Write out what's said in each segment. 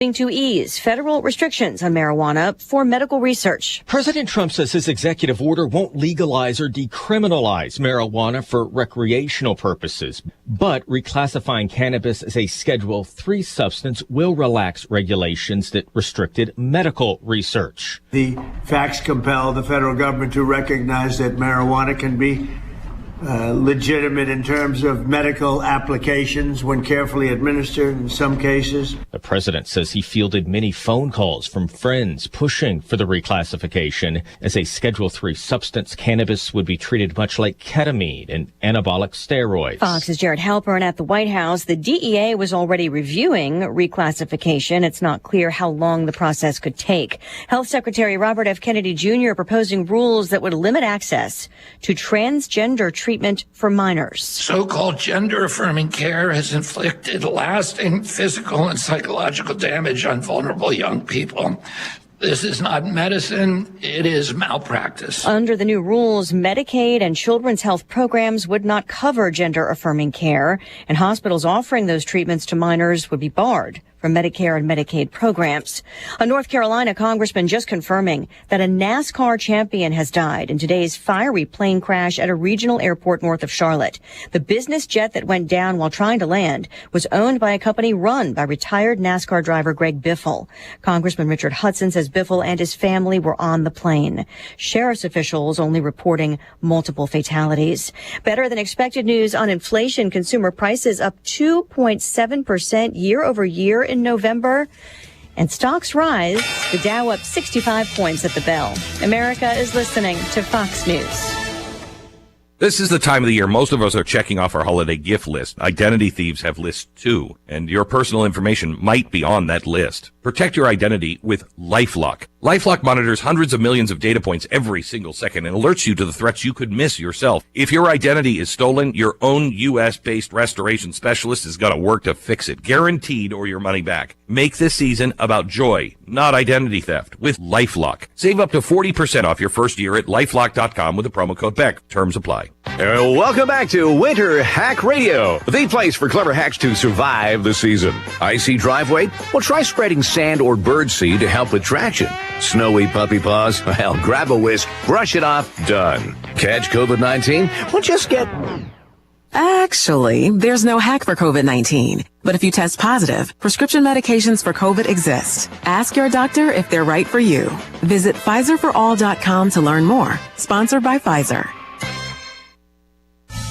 to ease federal restrictions on marijuana for medical research. President Trump says his executive order won't legalize or decriminalize marijuana for recreational purposes, but reclassifying cannabis as a Schedule III substance will relax regulations that restricted medical research. The facts compel the federal government to recognize that marijuana can be legitimate in terms of medical applications when carefully administered in some cases. The president says he fielded many phone calls from friends pushing for the reclassification. As a Schedule III substance, cannabis would be treated much like ketamine and anabolic steroids. Fox's Jared Halpern at the White House. The DEA was already reviewing reclassification. It's not clear how long the process could take. Health Secretary Robert F. Kennedy Jr. proposing rules that would limit access to transgender treatment for minors. So-called gender-affirming care has inflicted lasting physical and psychological damage on vulnerable young people. This is not medicine, it is malpractice. Under the new rules, Medicaid and children's health programs would not cover gender-affirming care, and hospitals offering those treatments to minors would be barred from Medicare and Medicaid programs. A North Carolina congressman just confirming that a NASCAR champion has died in today's fiery plane crash at a regional airport north of Charlotte. The business jet that went down while trying to land was owned by a company run by retired NASCAR driver Greg Biffle. Congressman Richard Hudson says Biffle and his family were on the plane. Sheriff's officials only reporting multiple fatalities. Better than expected news on inflation. Consumer prices up 2.7% year over year in November, and stocks rise. The Dow up 65 points at the bell. America is listening to Fox News. This is the time of the year most of us are checking off our holiday gift list. Identity thieves have lists too, and your personal information might be on that list. Protect your identity with LifeLock. LifeLock monitors hundreds of millions of data points every single second and alerts you to the threats you could miss yourself. If your identity is stolen, your own U.S.-based restoration specialist is going to work to fix it, guaranteed, or your money back. Make this season about joy, not identity theft, with LifeLock. Save up to 40% off your first year at LifeLock.com with the promo code BECK. Terms apply. Welcome back to Winter Hack Radio, the place for clever hacks to survive the season. Icy driveway? Well, try spreading sand or birdseed to help with traction. Snowy puppy paws? Well, grab a whisk, brush it off, done. Catch COVID-19? Well, just get... Actually, there's no hack for COVID-19. But if you test positive, prescription medications for COVID exist. Ask your doctor if they're right for you. Visit PfizerForAll.com to learn more. Sponsored by Pfizer.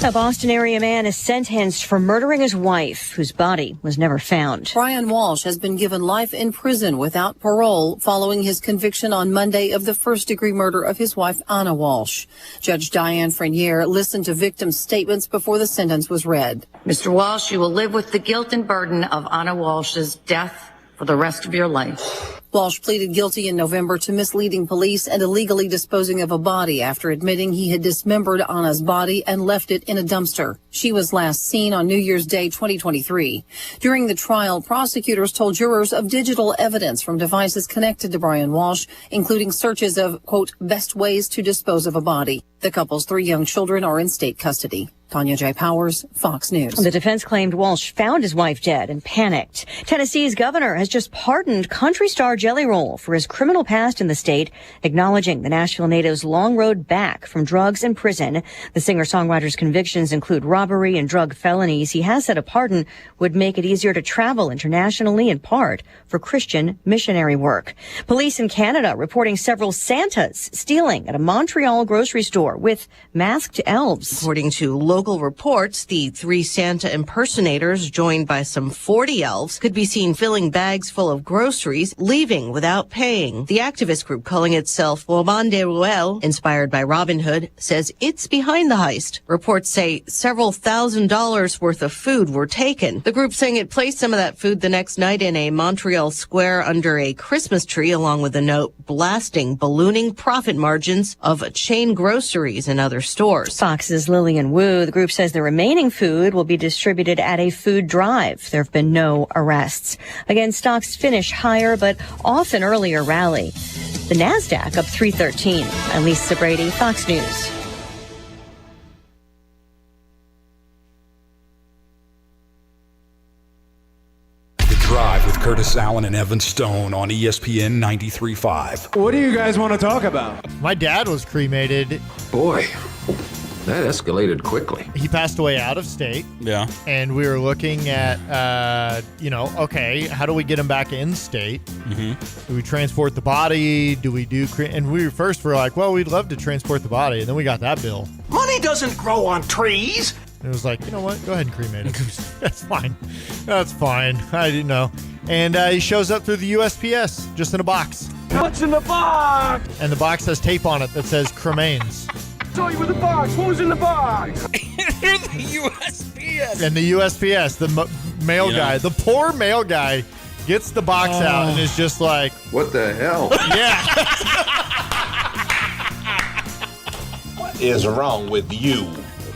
A Boston area man is sentenced for murdering his wife, whose body was never found. Brian Walsh has been given life in prison without parole following his conviction on Monday of the first-degree murder of his wife, Anna Walsh. Judge Diane Frenier listened to victims' statements before the sentence was read. Mr. Walsh, you will live with the guilt and burden of Anna Walsh's death for the rest of your life. Walsh pleaded guilty in November to misleading police and illegally disposing of a body after admitting he had dismembered Anna's body and left it in a dumpster. She was last seen on New Year's Day 2023. During the trial, prosecutors told jurors of digital evidence from devices connected to Brian Walsh, including searches of, quote, best ways to dispose of a body. The couple's 3 young children are in state custody. Tanya J. Powers, Fox News. The defense claimed Walsh found his wife dead and panicked. Tennessee's governor has just pardoned country star Jelly Roll for his criminal past in the state, acknowledging the Nashville native's long road back from drugs and prison. The singer-songwriter's convictions include robbery and drug felonies. He has said a pardon would make it easier to travel internationally, in part for Christian missionary work. Police in Canada reporting several Santas stealing at a Montreal grocery store with masked elves. According to local reports, the 3 Santa impersonators, joined by some 40 elves, could be seen filling bags full of groceries, leaving without paying. The activist group, calling itself Woman de Ruelle, inspired by Robin Hood, says it's behind the heist. Reports say several $1,000s worth of food were taken. The group saying it placed some of that food the next night in a Montreal square under a Christmas tree, along with a note blasting ballooning profit margins of chain groceries and other stores. Fox's Lillian Wu. The group says the remaining food will be distributed at a food drive. There have been no arrests. Again, stocks finish higher, but off an earlier rally. The NASDAQ up 313. I'm Lisa Brady, Fox News. The Drive with Curtis Allen and Evan Stone on ESPN 93.5. What do you guys want to talk about? My dad was cremated. Boy, that escalated quickly. He passed away out of state. Yeah. And we were looking at, okay, how do we get him back in state? Mm-hmm. Do we transport the body? Do we do... And we first were like, well, we'd love to transport the body. And then we got that bill. Money doesn't grow on trees. And it was like, you know what? Go ahead and cremate him. That's fine. That's fine. I didn't know. And he shows up through the USPS, just in a box. What's in the box? And the box has tape on it that says cremains. Show you with the box. What was in the box? Through the USPS. And the USPS, the mail guy, the poor mail guy gets the box out and is just like, what the hell? Yeah. What is wrong with you?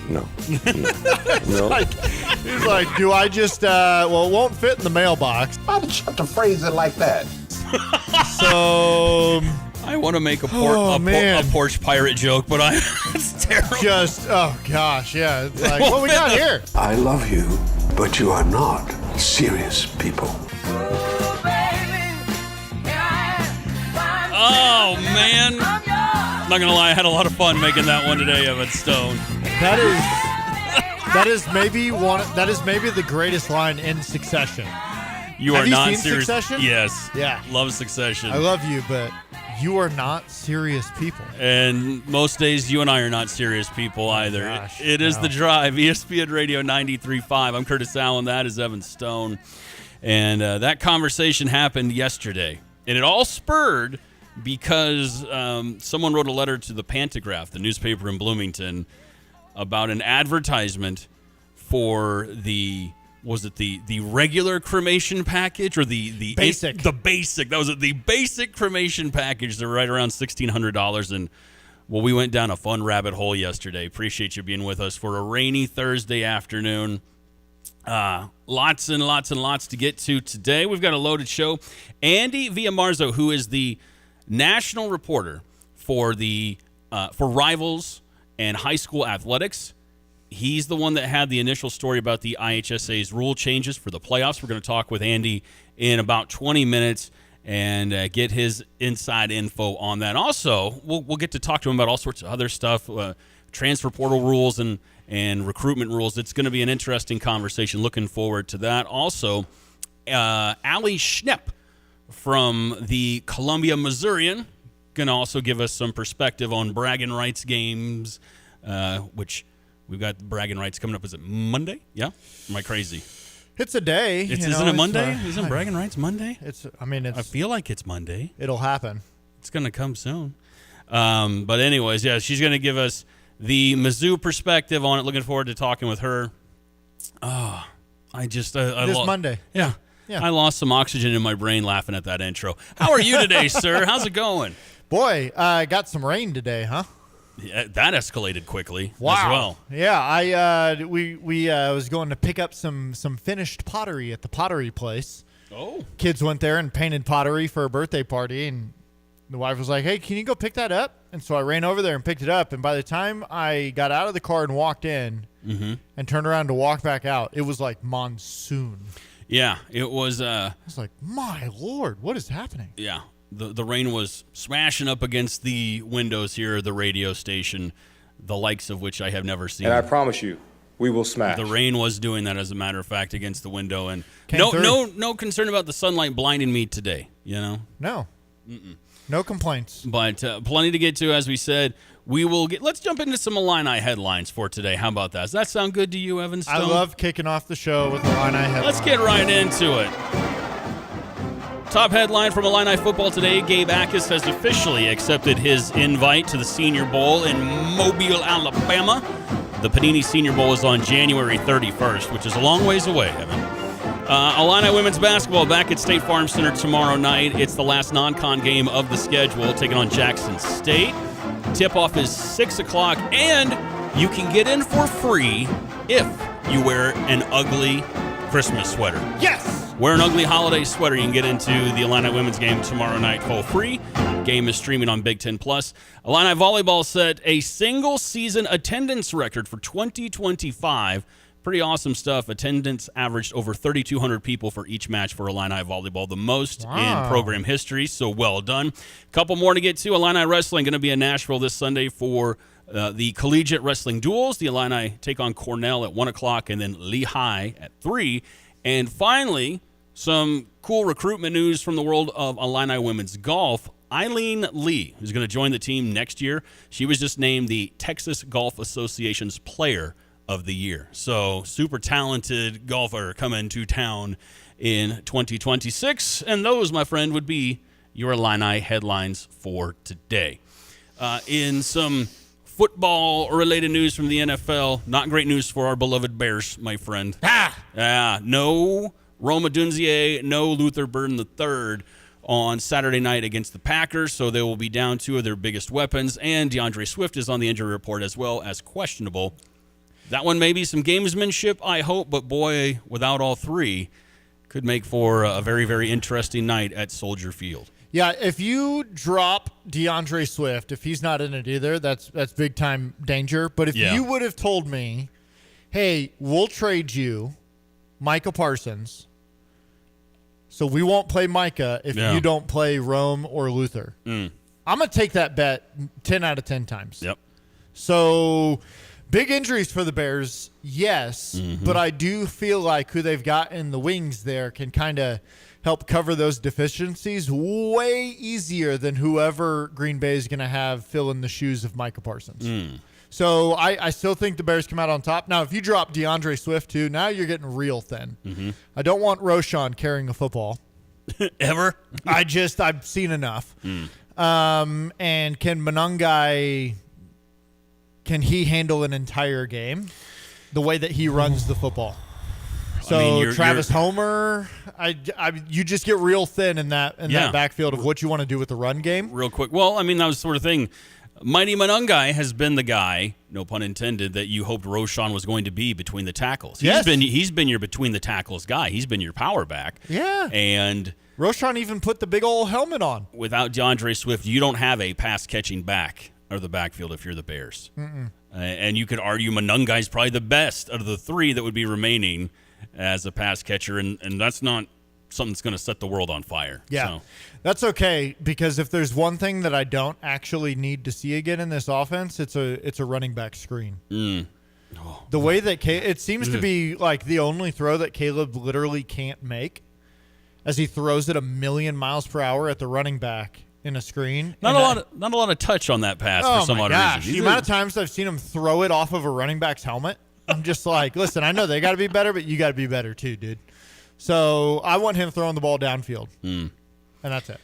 No. He's like, do I just, it won't fit in the mailbox. Why did you have to phrase it like that? So... I want to make a porch pirate joke, but it's terrible. Oh gosh, yeah. It's like, what we got here? I love you, but you are not serious people. Oh, man. Not going to lie, I had a lot of fun making that one today, Evan Stone. That is maybe the greatest line in Succession. You are not seen serious. Succession? Yes. Yeah. Love Succession. I love you, but you are not serious people. And most days, you and I are not serious people either. Gosh, it is The Drive, ESPN Radio 93.5. I'm Curtis Allen. That is Evan Stone. And that conversation happened yesterday. And it all spurred because someone wrote a letter to the Pantograph, the newspaper in Bloomington, about an advertisement for the regular cremation package or the basic? The basic. That was it. The basic cremation package. They're right around $1,600. And we went down a fun rabbit hole yesterday. Appreciate you being with us for a rainy Thursday afternoon. Lots and lots and lots to get to today. We've got a loaded show. Andy Villamarzo, who is the national reporter for for Rivals and high school athletics. He's the one that had the initial story about the IHSA's rule changes for the playoffs. We're going to talk with Andy in about 20 minutes and get his inside info on that. Also, we'll get to talk to him about all sorts of other stuff, transfer portal rules and recruitment rules. It's going to be an interesting conversation. Looking forward to that. Also, Allie Schnepp from the Columbia Missourian going to also give us some perspective on bragging rights games, which we've got bragging rights coming up. Is it Monday? Yeah? Am I crazy? It's a day. Isn't it Monday? Isn't bragging rights Monday? I feel like it's Monday. It'll happen. It's going to come soon. But anyways, yeah, she's going to give us the Mizzou perspective on it. Looking forward to talking with her. Oh, this Monday. Yeah. I lost some oxygen in my brain laughing at that intro. How are you today, sir? How's it going? Boy, I got some rain today, huh? Yeah, that escalated quickly as wow. well. Yeah, we was going to pick up some finished pottery at the pottery place. Oh. Kids went there and painted pottery for a birthday party, and the wife was like, hey, can you go pick that up? And so I ran over there and picked it up, and by the time I got out of the car and walked in and turned around to walk back out, it was like monsoon. Yeah, it was. I was like, my Lord, what is happening? Yeah, the rain was smashing up against the windows here at the radio station, the likes of which I have never seen. And I promise you, we will smash. The rain was doing that, as a matter of fact, against the window, and no concern about the sunlight blinding me today. You know, no, no complaints. But plenty to get to, as we said. Let's jump into some Illini headlines for today. How about that? Does that sound good to you, Evan Stone? I love kicking off the show with Illini headlines. Let's get right into it. Top headline from Illini football today. Gabe Akis has officially accepted his invite to the Senior Bowl in Mobile, Alabama. The Panini Senior Bowl is on January 31st, which is a long ways away, Evan. Illini women's basketball back at State Farm Center tomorrow night. It's the last non-con game of the schedule, taking on Jackson State. Tip-off is 6 o'clock, and you can get in for free if you wear an ugly Christmas sweater. Yes! Wear an ugly holiday sweater. You can get into the Illini women's game tomorrow night for free. Game is streaming on Big Ten+. Illini volleyball set a single-season attendance record for 2025, Pretty awesome stuff. Attendance averaged over 3,200 people for each match for Illini volleyball, the most in program history, so well done. Couple more to get to. Illini wrestling going to be in Nashville this Sunday for the collegiate wrestling duels. The Illini take on Cornell at 1 o'clock and then Lehigh at 3. And finally, some cool recruitment news from the world of Illini women's golf. Eileen Lee, who's going to join the team next year, she was just named the Texas Golf Association's Player of the Year. So super talented golfer coming to town in 2026. And those, my friend, would be your Illini headlines for today. In some football-related news from the NFL, not great news for our beloved Bears, my friend. No Rome Odunze, no Luther Burden III on Saturday night against the Packers, so they will be down 2 of their biggest weapons, and DeAndre Swift is on the injury report as well as questionable. That one may be some gamesmanship, I hope, but boy, without all 3, could make for a very, very interesting night at Soldier Field. Yeah, if you drop DeAndre Swift, if he's not in it either, that's big time danger. But if you would have told me, hey, we'll trade you Micah Parsons, so we won't play Micah if you don't play Rome or Luther. I'm going to take that bet 10 out of 10 times. Yep. So big injuries for the Bears, yes, but I do feel like who they've got in the wings there can kind of help cover those deficiencies way easier than whoever Green Bay is going to have fill in the shoes of Micah Parsons. So I still think the Bears come out on top. Now, if you drop DeAndre Swift, too, now you're getting real thin. I don't want Roshan carrying a football. Ever? I've seen enough. And can Monangai, can he handle an entire game the way that he runs the football? So Travis Homer, you just get real thin in that backfield of what you want to do with the run game. Real quick. Well, I mean, that was the sort of thing. Mighty Monangai has been the guy, no pun intended, that you hoped Roshan was going to be between the tackles. He's been your between the tackles guy. He's been your power back. Yeah. And Roshan even put the big old helmet on. Without DeAndre Swift, you don't have a pass catching back or the backfield if you're the Bears. And you could argue Monangai's probably the best out of the 3 that would be remaining as a pass catcher, and that's not something that's going to set the world on fire. Yeah, so. That's okay, because if there's one thing that I don't actually need to see again in this offense, it's a running back screen. The way that it seems to be like the only throw that Caleb literally can't make, as he throws it 1,000,000 miles per hour at the running back in a screen. Not a lot of touch on that pass for some odd reason. The amount of times I've seen him throw it off of a running back's helmet, I'm just like, listen, I know they got to be better, but you got to be better too, dude. So I want him throwing the ball downfield, and that's it.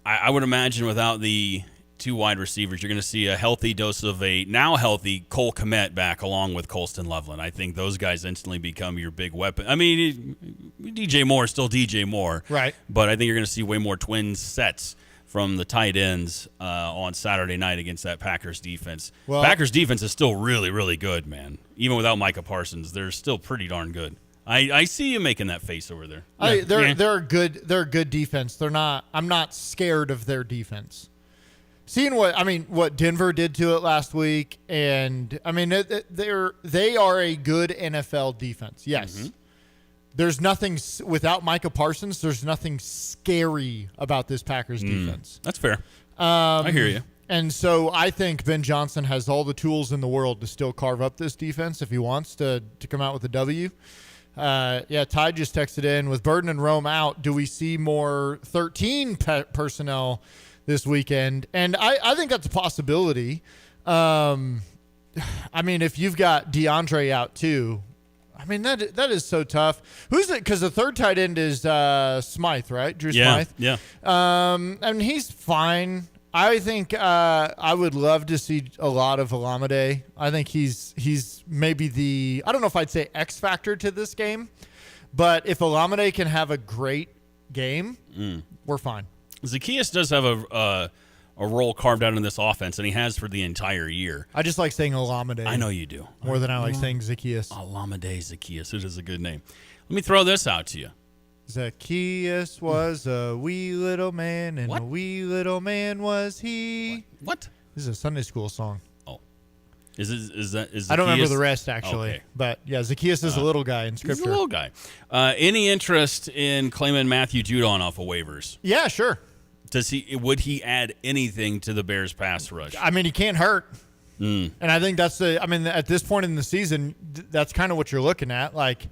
I would imagine without the 2 wide receivers, you're going to see a healthy dose of a now healthy Cole Kmet back along with Colston Loveland. I think those guys instantly become your big weapon. I mean, DJ Moore is still DJ Moore, right? But I think you're going to see way more twin sets from the tight ends on Saturday night against that Packers defense. Well, Packers defense is still really, really good, man. Even without Micah Parsons, they're still pretty darn good. I see you making that face over there. They're a good defense. They're not. I'm not scared of their defense. Seeing what Denver did to it last week, and I mean they are a good NFL defense. Yes. There's nothing without Micah Parsons. There's nothing scary about this Packers defense. That's fair. I hear you. And so I think Ben Johnson has all the tools in the world to still carve up this defense if he wants to come out with a W. Ty just texted in, with Burden and Rome out, do we see more 13 personnel this weekend? And I think that's a possibility. I mean, if you've got DeAndre out too, I mean, that is so tough. Who's it? Because the third tight end is Smythe, right? Drew Smythe. Yeah. And he's fine. I think I would love to see a lot of Olamide. I think he's maybe the, I don't know if I'd say X factor to this game, but if Olamide can have a great game, we're fine. Zacchaeus does have a role carved out in this offense, and he has for the entire year. I just like saying Olamide. I know you do. More than I like saying Zacchaeus. Olamide Zacchaeus. It is a good name. Let me throw this out to you. Zacchaeus was a wee little man, and a wee little man was he. What? This is a Sunday school song. Oh. Is I don't remember the rest, actually. Okay. But, yeah, Zacchaeus is a little guy in Scripture. He's a little guy. Any interest in claiming Matthew Judon off of waivers? Yeah, sure. Would he add anything to the Bears' pass rush? I mean, he can't hurt. And I think at this point in the season, that's kind of what you're looking at. Like,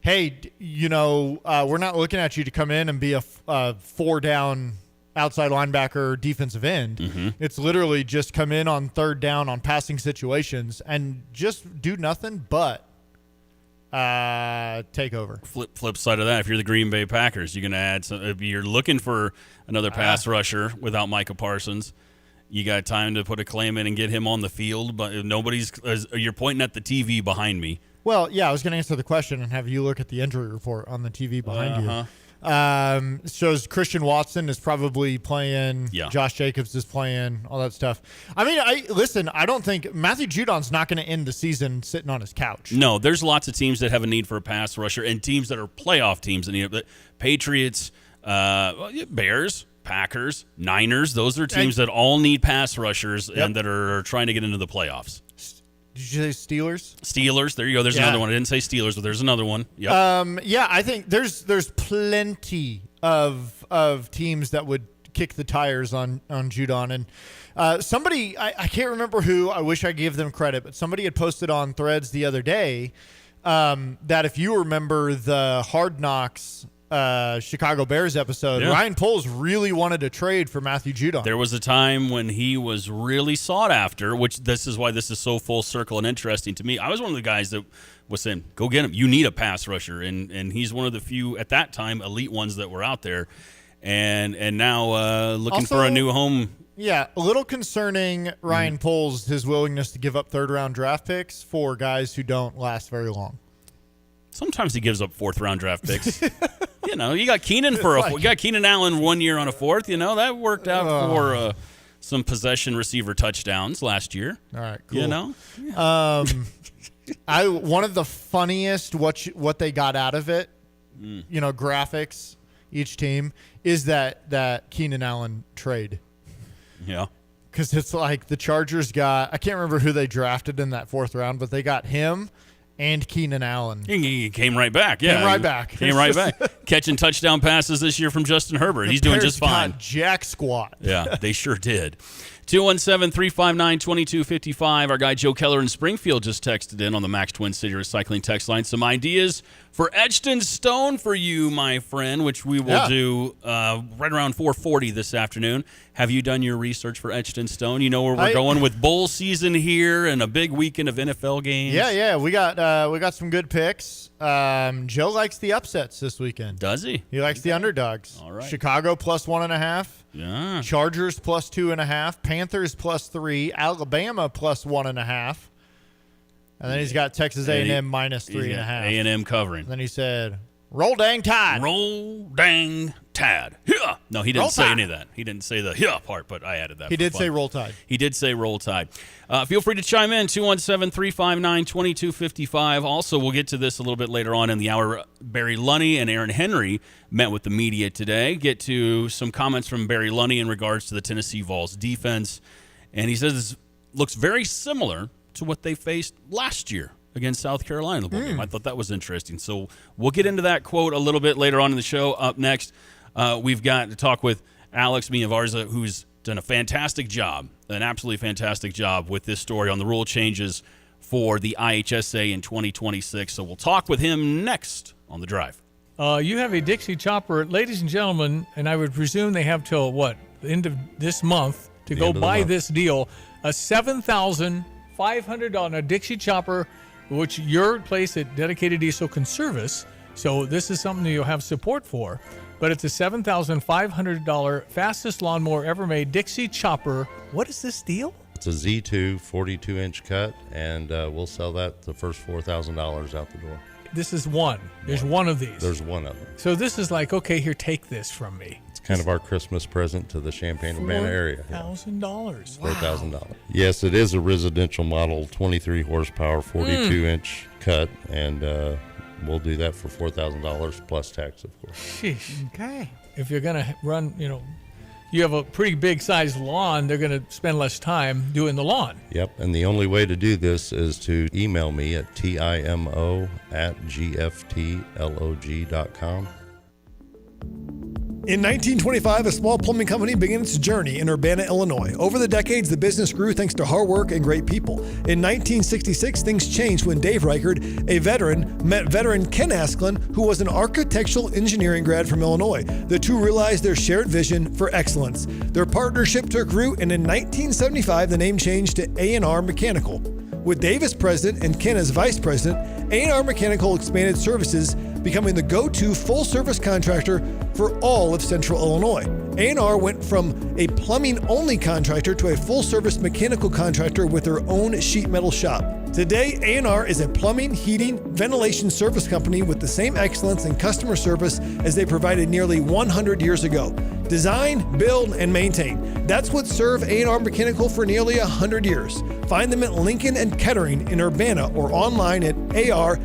hey, we're not looking at you to come in and be a 4-down outside linebacker, defensive end. Mm-hmm. It's literally just come in on third down on passing situations and just do nothing but take over. Flip side of that, if you're the Green Bay Packers, you're going to add some. If you're looking for another pass rusher without Micah Parsons, you got time to put a claim in and get him on the field. But you're pointing at the TV behind me. Well, yeah, I was going to answer the question and have you look at the injury report on the TV behind you. Shows Christian Watson is probably playing. Yeah. Josh Jacobs is playing. All that stuff. I mean, I don't think Matthew Judon's not going to end the season sitting on his couch. No, there's lots of teams that have a need for a pass rusher and teams that are playoff teams that need it. But Patriots, Bears, Packers, Niners, those are teams that all need pass rushers and that are trying to get into the playoffs. Did you say Steelers? Steelers. There you go. There's another one. I didn't say Steelers, but there's another one. Yep. Yeah, I think there's plenty of teams that would kick the tires on Judon. And somebody, I can't remember who, I wish I gave them credit, but somebody had posted on Threads the other day that if you remember the Hard Knocks Chicago Bears episode, Ryan Poles really wanted to trade for Matthew Judon. There was a time when he was really sought after, which this is why this is so full circle and interesting to me. I was one of the guys that was saying, go get him. You need a pass rusher. And he's one of the few, at that time, elite ones that were out there. And now looking also, for a new home. Yeah, a little concerning, Ryan Poles, his willingness to give up third-round draft picks for guys who don't last very long. Sometimes he gives up fourth-round draft picks. You got Keenan you got Keenan Allen 1 year on a fourth. That worked out for some possession receiver touchdowns last year. All right, cool. One of the funniest what they got out of it, graphics, each team, is that Keenan Allen trade. Yeah. Because it's like the Chargers got, I can't remember who they drafted in that fourth round, but they got him and Keenan Allen. He came right back. Yeah, Came right back. Catching touchdown passes this year from Justin Herbert. He's doing just fine. Got jack squat. Yeah, they sure did. 217-359-2255. Our guy Joe Keller in Springfield just texted in on the Max Twin City Recycling text line some ideas for etched in stone for you, my friend, which we will do right around 4:40 this afternoon. Have you done your research for etched in stone? You know where we're going with bowl season here and a big weekend of NFL games. Yeah, we got some good picks. Joe likes the upsets this weekend. Does he? He likes the underdogs. All right. Chicago plus 1.5. Yeah. Chargers plus 2.5. Panthers plus 3. Alabama plus 1.5. And then he's got Texas A&M minus 3.5. A&M covering. And then he said, "Roll dang Tide." Roll dang Tide. Yeah. No, he didn't say any of that. He didn't say the part, but I added that. He did say Roll Tide. He did say Roll Tide. Feel free to chime in, 217-359-2255. Also, we'll get to this a little bit later on in the hour. Barry Lunney and Aaron Henry met with the media today. Get to some comments from Barry Lunney in regards to the Tennessee Vols defense. And he says it looks very similar to what they faced last year against South Carolina in the bowl game. I thought that was interesting. So we'll get into that quote a little bit later on in the show. Up next, we've got to talk with Alex Miavarza, who's done a fantastic job, an absolutely fantastic job with this story on the rule changes for the IHSA in 2026. So we'll talk with him next on The Drive. You have a Dixie chopper, ladies and gentlemen, and I would presume they have till, the end of this month to go buy this deal. A $7,500 on a Dixie chopper, which your place at Dedicated Diesel can service. So this is something that you'll have support for. But it's a $7,500 fastest lawnmower ever made, Dixie chopper. What is this deal? It's a Z2 42-inch cut, and we'll sell that the first $4,000 out the door. This is one. There's one of these. There's one of them. So this is like, okay, here, take this from me. It's kind of our Christmas present to the Champaign-Urbana area. $4,000. $4,000. Yes, it is a residential model, 23 horsepower, 42-inch cut, and we'll do that for $4,000 plus tax, of course. Sheesh. Okay. If you're going to run, you have a pretty big sized lawn, they're going to spend less time doing the lawn. Yep, and the only way to do this is to email me at timo@gftlog.com. In 1925, a small plumbing company began its journey in Urbana, Illinois. Over the decades, the business grew thanks to hard work and great people. In 1966, things changed when Dave Reichard, a veteran, met veteran Ken Asklin, who was an architectural engineering grad from Illinois. The two realized their shared vision for excellence. Their partnership took root, and in 1975, the name changed to A&R Mechanical. With Dave as president and Ken as vice president, A&R Mechanical expanded services, becoming the go-to full-service contractor for all of Central Illinois. A&R went from a plumbing-only contractor to a full-service mechanical contractor with their own sheet metal shop. Today, A&R is a plumbing, heating, ventilation service company with the same excellence in customer service as they provided nearly 100 years ago. Design, build, and maintain. That's what served A&R Mechanical for nearly 100 years. Find them at Lincoln and Kettering in Urbana or online at ar-mech.com.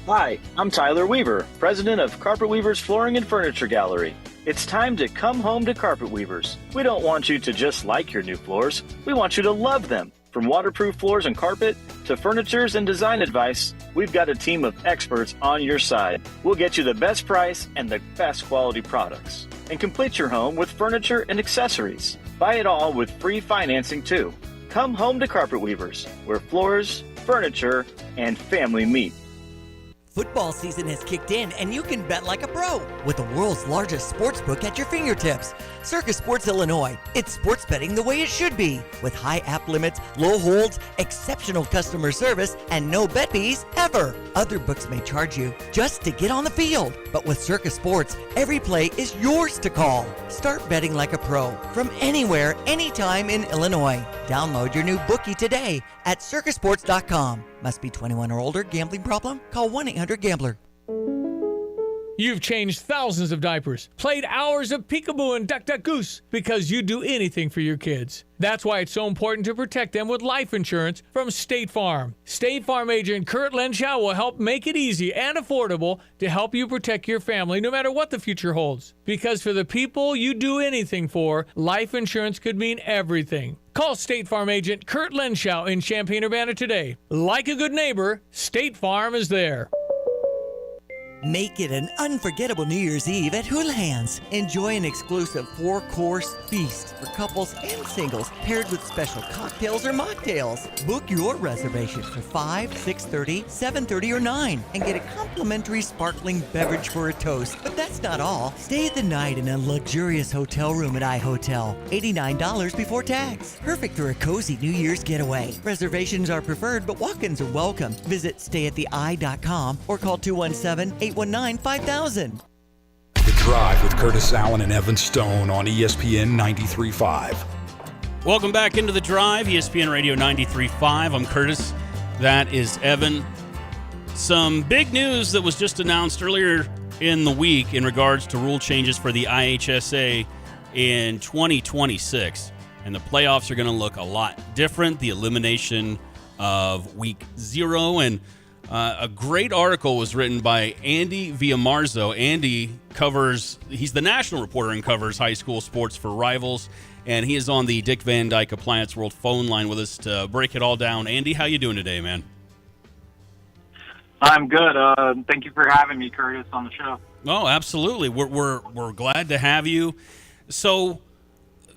Hi, I'm Tyler Weaver, president of Carpet Weavers Flooring and Furniture Gallery. It's time to come home to Carpet Weavers. We don't want you to just like your new floors. We want you to love them. From waterproof floors and carpet to furnitures and design advice, we've got a team of experts on your side. We'll get you the best price and the best quality products. And complete your home with furniture and accessories. Buy it all with free financing too. Come home to Carpet Weavers, where floors, furniture, and family meet. Football season has kicked in, and you can bet like a pro with the world's largest sports book at your fingertips. Circus Sports Illinois. It's sports betting the way it should be, with high app limits, low holds, exceptional customer service, and no bet fees ever. Other books may charge you just to get on the field, but with Circus Sports, every play is yours to call. Start betting like a pro from anywhere, anytime in Illinois. Download your new bookie today at circusports.com. Must be 21 or older. Gambling problem? Call 1-800-GAMBLER. You've changed thousands of diapers, played hours of peekaboo and duck, duck, goose because you do anything for your kids. That's why it's so important to protect them with life insurance from State Farm. State Farm agent Kurt Lenschow will help make it easy and affordable to help you protect your family no matter what the future holds. Because for the people you do anything for, life insurance could mean everything. Call State Farm agent Kurt Lenschow in Champaign-Urbana today. Like a good neighbor, State Farm is there. Make it an unforgettable New Year's Eve at Houlihan's. Enjoy an exclusive 4-course feast for couples and singles paired with special cocktails or mocktails. Book your reservation for 5, 6:30, 7:30, or 9 and get a complimentary sparkling beverage for a toast. But that's not all. Stay the night in a luxurious hotel room at iHotel. $89 before tax. Perfect for a cozy New Year's getaway. Reservations are preferred, but walk-ins are welcome. Visit stayatthei.com or call 217-819-5000. The Drive with Curtis Allen and Evan Stone on ESPN 93.5. Welcome back into The Drive, ESPN Radio 93.5. I'm Curtis. That is Evan. Some big news that was just announced earlier in the week in regards to rule changes for the IHSA in 2026. And the playoffs are going to look a lot different. The elimination of Week 0 and a great article was written by Andy Villamarzo. Andy he's the national reporter and covers high school sports for Rivals, and he is on the Dick Van Dyke Appliance World phone line with us to break it all down. Andy, how you doing today, man? I'm good. Thank you for having me, Curtis, on the show. Oh, absolutely. We're glad to have you. So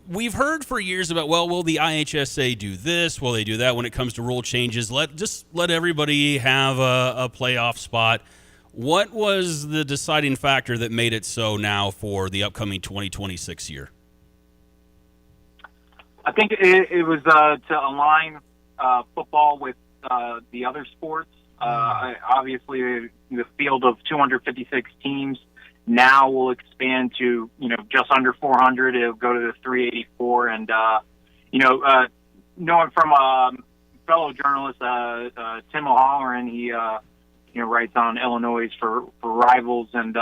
we've heard for years about, well, will the IHSA do this? Will they do that when it comes to rule changes? Let everybody have a playoff spot. What was the deciding factor that made it so now for the upcoming 2026 year? I think it was to align football with the other sports. Obviously, the field of 256 teams now will expand to, just under 400. It'll go to the 384. And, knowing from a fellow journalist, Tim O'Halloran, he, writes on Illinois for Rivals. And,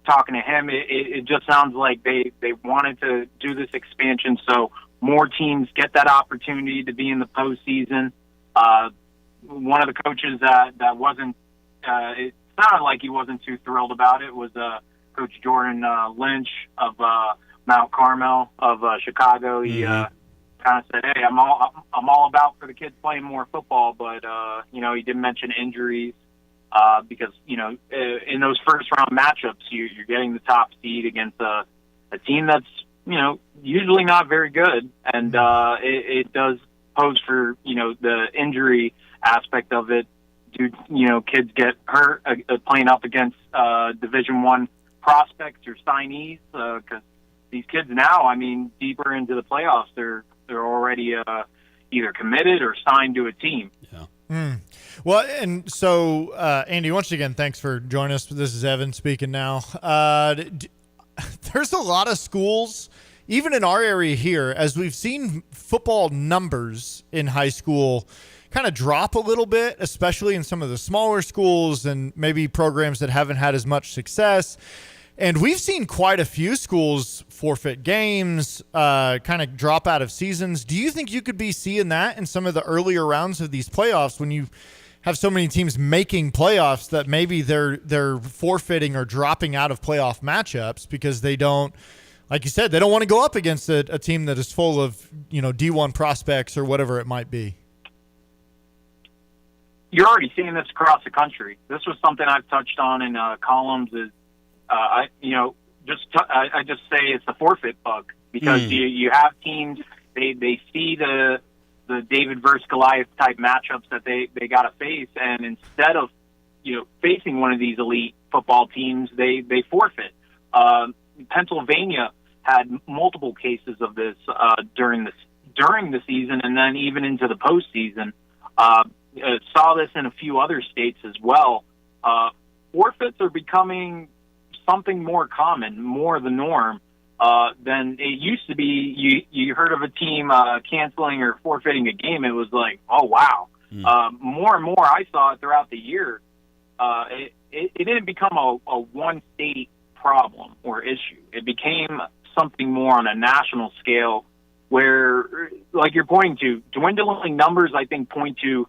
talking to him, it just sounds like they wanted to do this expansion so more teams get that opportunity to be in the postseason. One of the coaches that wasn't sounded like he wasn't too thrilled about it was Coach Jordan Lynch of Mount Carmel of Chicago. He kind of said, "Hey, I'm all about for the kids playing more football," but he did mention injuries because in those first round matchups, you're getting the top seed against a team that's usually not very good, and it does pose for the injury aspect of it. Do kids get hurt playing up against Division I prospects or signees? Because these kids now, deeper into the playoffs, they're already either committed or signed to a team. Yeah. Well, and so Andy, once again, thanks for joining us. This is Evan speaking now. There's a lot of schools, even in our area here, as we've seen football numbers in high school kind of drop a little bit, especially in some of the smaller schools and maybe programs that haven't had as much success. And we've seen quite a few schools forfeit games, kind of drop out of seasons. Do you think you could be seeing that in some of the earlier rounds of these playoffs when you have so many teams making playoffs that maybe they're forfeiting or dropping out of playoff matchups because they don't, like you said, they don't want to go up against a team that is full of, D1 prospects or whatever it might be? You're already seeing this across the country. This was something I've touched on in columns. Is I just say it's the forfeit bug because you have teams they see the David versus Goliath type matchups that they got to face, and instead of facing one of these elite football teams, they forfeit. Pennsylvania had multiple cases of this during the season, and then even into the postseason. Saw this in a few other states as well. Forfeits are becoming something more common, more the norm than it used to be. You heard of a team canceling or forfeiting a game, it was like, oh, wow. More and more I saw it throughout the year. It didn't become a one-state problem or issue. It became something more on a national scale where, like you're pointing to, dwindling numbers, I think, point to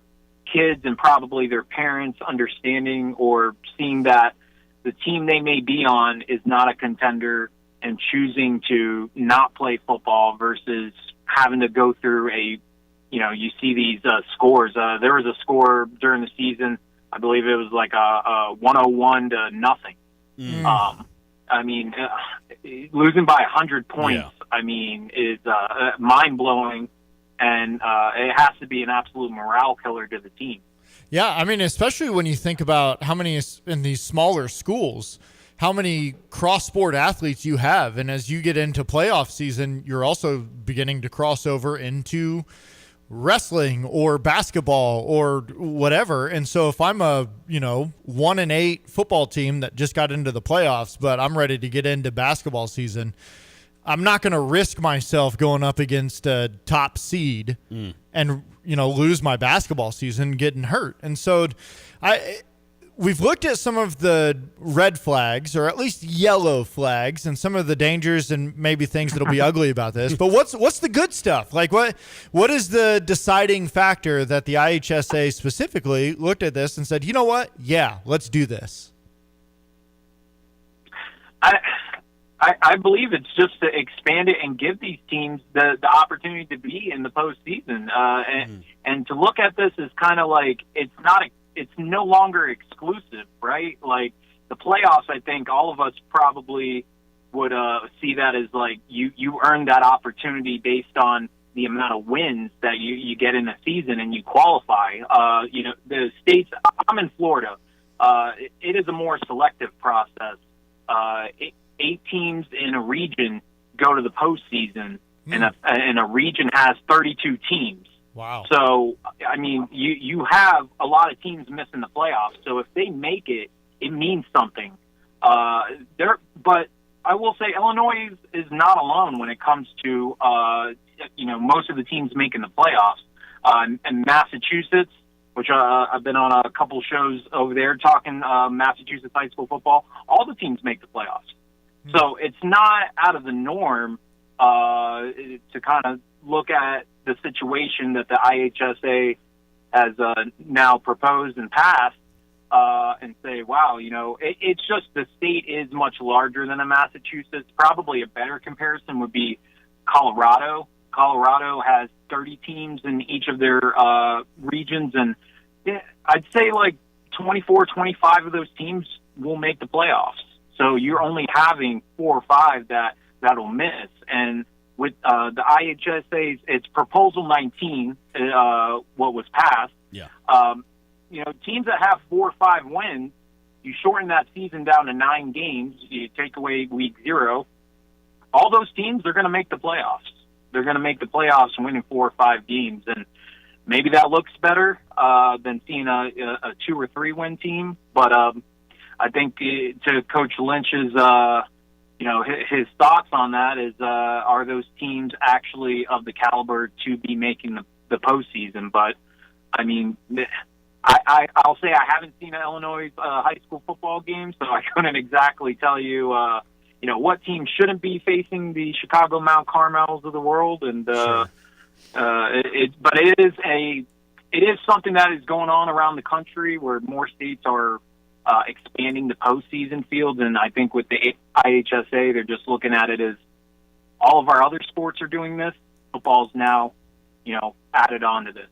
kids and probably their parents understanding or seeing that the team they may be on is not a contender and choosing to not play football versus having to go through you see these scores. There was a score during the season, I believe it was like a 101 to nothing. Losing by 100 points, is mind-blowing. And it has to be an absolute morale killer to the team. Yeah, especially when you think about how many in these smaller schools, how many cross-sport athletes you have. And as you get into playoff season, you're also beginning to cross over into wrestling or basketball or whatever. And so if I'm a 1-8 football team that just got into the playoffs, but I'm ready to get into basketball season, I'm not going to risk myself going up against a top seed and, lose my basketball season getting hurt. And so we've looked at some of the red flags, or at least yellow flags, and some of the dangers and maybe things that'll be ugly about this. But what's the good stuff? Like what is the deciding factor that the IHSA specifically looked at this and said, you know what? Yeah, let's do this. I believe it's just to expand it and give these teams the opportunity to be in the postseason, and to look at this as kind of like it's no longer exclusive, right? Like the playoffs, I think all of us probably would see that as like you earned that opportunity based on the amount of wins that you get in a season and you qualify. The states. I'm in Florida. It is a more selective process. 8 teams in a region go to the postseason, and a region has 32 teams. Wow. So, you have a lot of teams missing the playoffs. So if they make it, it means something. But I will say Illinois is not alone when it comes to, most of the teams making the playoffs. And Massachusetts, which I've been on a couple shows over there talking Massachusetts high school football, all the teams make the playoffs. So it's not out of the norm to kind of look at the situation that the IHSA has now proposed and passed and say, wow, it's just the state is much larger than Massachusetts. Probably a better comparison would be Colorado. Colorado has 30 teams in each of their regions, and I'd say like 24, 25 of those teams will make the playoffs. So you're only having 4 or 5 that'll miss. And with the IHSA's, it's Proposal 19, what was passed. Yeah. Teams that have 4 or 5 wins, you shorten that season down to 9 games. You take away week 0. All those teams, they're going to make the playoffs. They're going to make the playoffs winning 4 or 5 games, and maybe that looks better than seeing a 2 or 3 win team. But I think to Coach Lynch's, his thoughts on that is, are those teams actually of the caliber to be making the postseason? But I mean, I'll say I haven't seen an Illinois high school football game, so I couldn't exactly tell you, what team shouldn't be facing the Chicago Mount Carmels of the world. And Sure. But it is something that is going on around the country where more states are expanding the postseason fields. And I think with the IHSA, they're just looking at it as all of our other sports are doing this. Football's now, added on to this.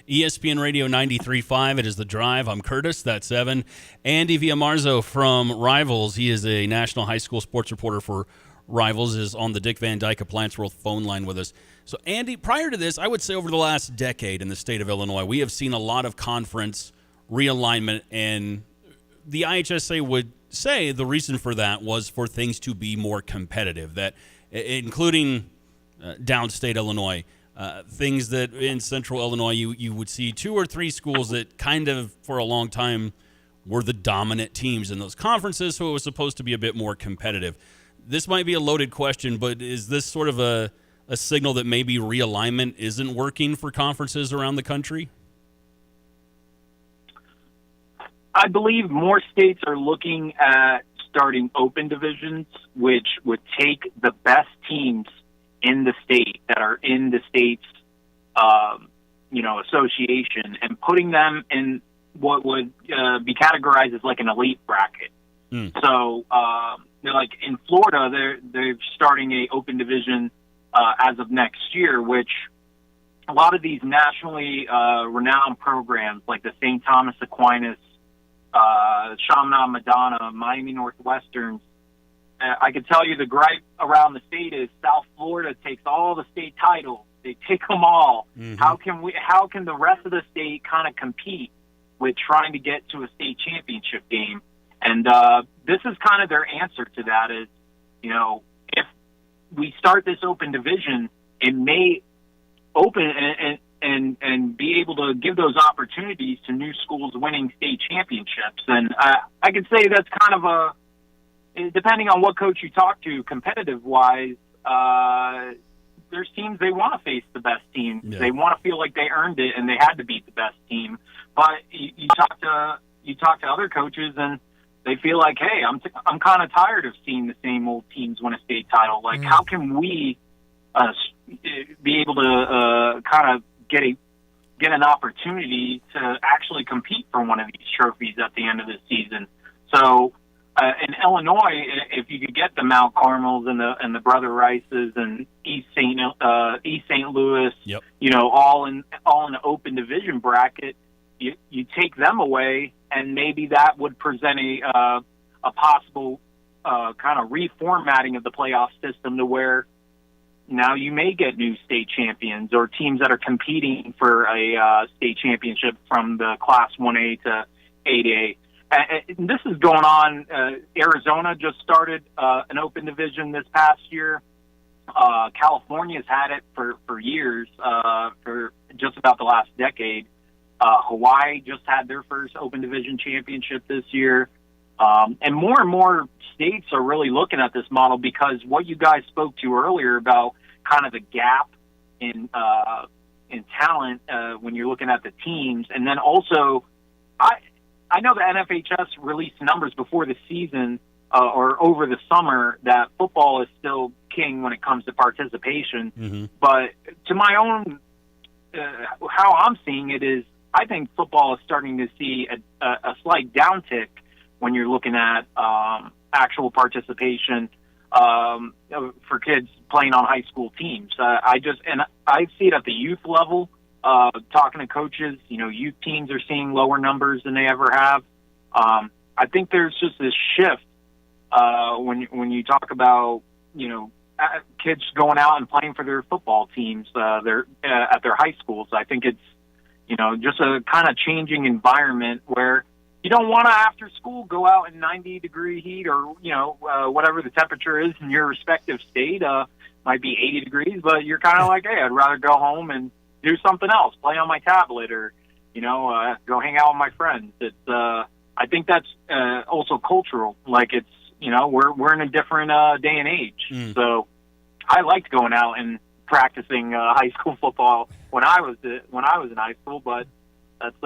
ESPN Radio 93.5. It is The Drive. I'm Curtis. That's Evan. Andy Villamarzo from Rivals. He is a national high school sports reporter for Rivals, is on the Dick Van Dyke Appliance World phone line with us. So, Andy, prior to this, I would say over the last decade in the state of Illinois, we have seen a lot of conference realignment, and the IHSA would say the reason for that was for things to be more competitive, that including downstate Illinois. Things that in central Illinois you would see 2 or 3 schools that kind of for a long time were the dominant teams in those conferences, so it was supposed to be a bit more competitive. This might be a loaded question, but is this sort of a signal that maybe realignment isn't working for conferences around the country? I believe more states are looking at starting open divisions, which would take the best teams in the state that are in the state's, association, and putting them in what would be categorized as like an elite bracket. So, like in Florida, they're starting a open division as of next year, which a lot of these nationally renowned programs like the St. Thomas Aquinas, Chaminade Madonna, Miami Northwestern. I can tell you the gripe around the state is South Florida takes all the state titles. They take them all. Mm-hmm. How can the rest of the state kind of compete with trying to get to a state championship game? And this is kind of their answer to that is, if we start this open division, it may open and be able to give those opportunities to new schools winning state championships. And I could say that's kind of depending on what coach you talk to, competitive-wise, there's teams they want to face the best team. Yeah. They want to feel like they earned it and they had to beat the best team. But you talk to other coaches and they feel like, hey, I'm kind of tired of seeing the same old teams win a state title. Like, how can we be able to kind of get an opportunity to actually compete for one of these trophies at the end of the season? So. In Illinois, if you could get the Mount Carmels and the Brother Rices and East St. Louis, yep. All in the open division bracket, you take them away, and maybe that would present a possible kind of reformatting of the playoff system to where now you may get new state champions or teams that are competing for a state championship from the Class 1A to 8A. This is going on. Arizona just started an open division this past year. California's had it for years, for just about the last decade. Hawaii just had their first open division championship this year. And more states are really looking at this model because what you guys spoke to earlier about kind of the gap in talent when you're looking at the teams. And then also, I know the NFHS released numbers before the season or over the summer that football is still king when it comes to participation. Mm-hmm. But to my own, how I'm seeing it is I think football is starting to see a slight downtick when you're looking at actual participation for kids playing on high school teams. I see it at the youth level. Talking to coaches, youth teams are seeing lower numbers than they ever have. I think there's just this shift when you talk about kids going out and playing for their football teams. They're at their high schools. I think it's just a kind of changing environment where you don't want to, after school, go out in 90-degree heat or, whatever the temperature is in your respective state. Might be 80 degrees, but you're kind of like, hey, I'd rather go home and do something else, play on my tablet or, go hang out with my friends. It's, I think that's also cultural. Like it's, we're in a different day and age. So I liked going out and practicing high school football when I was in high school, but that's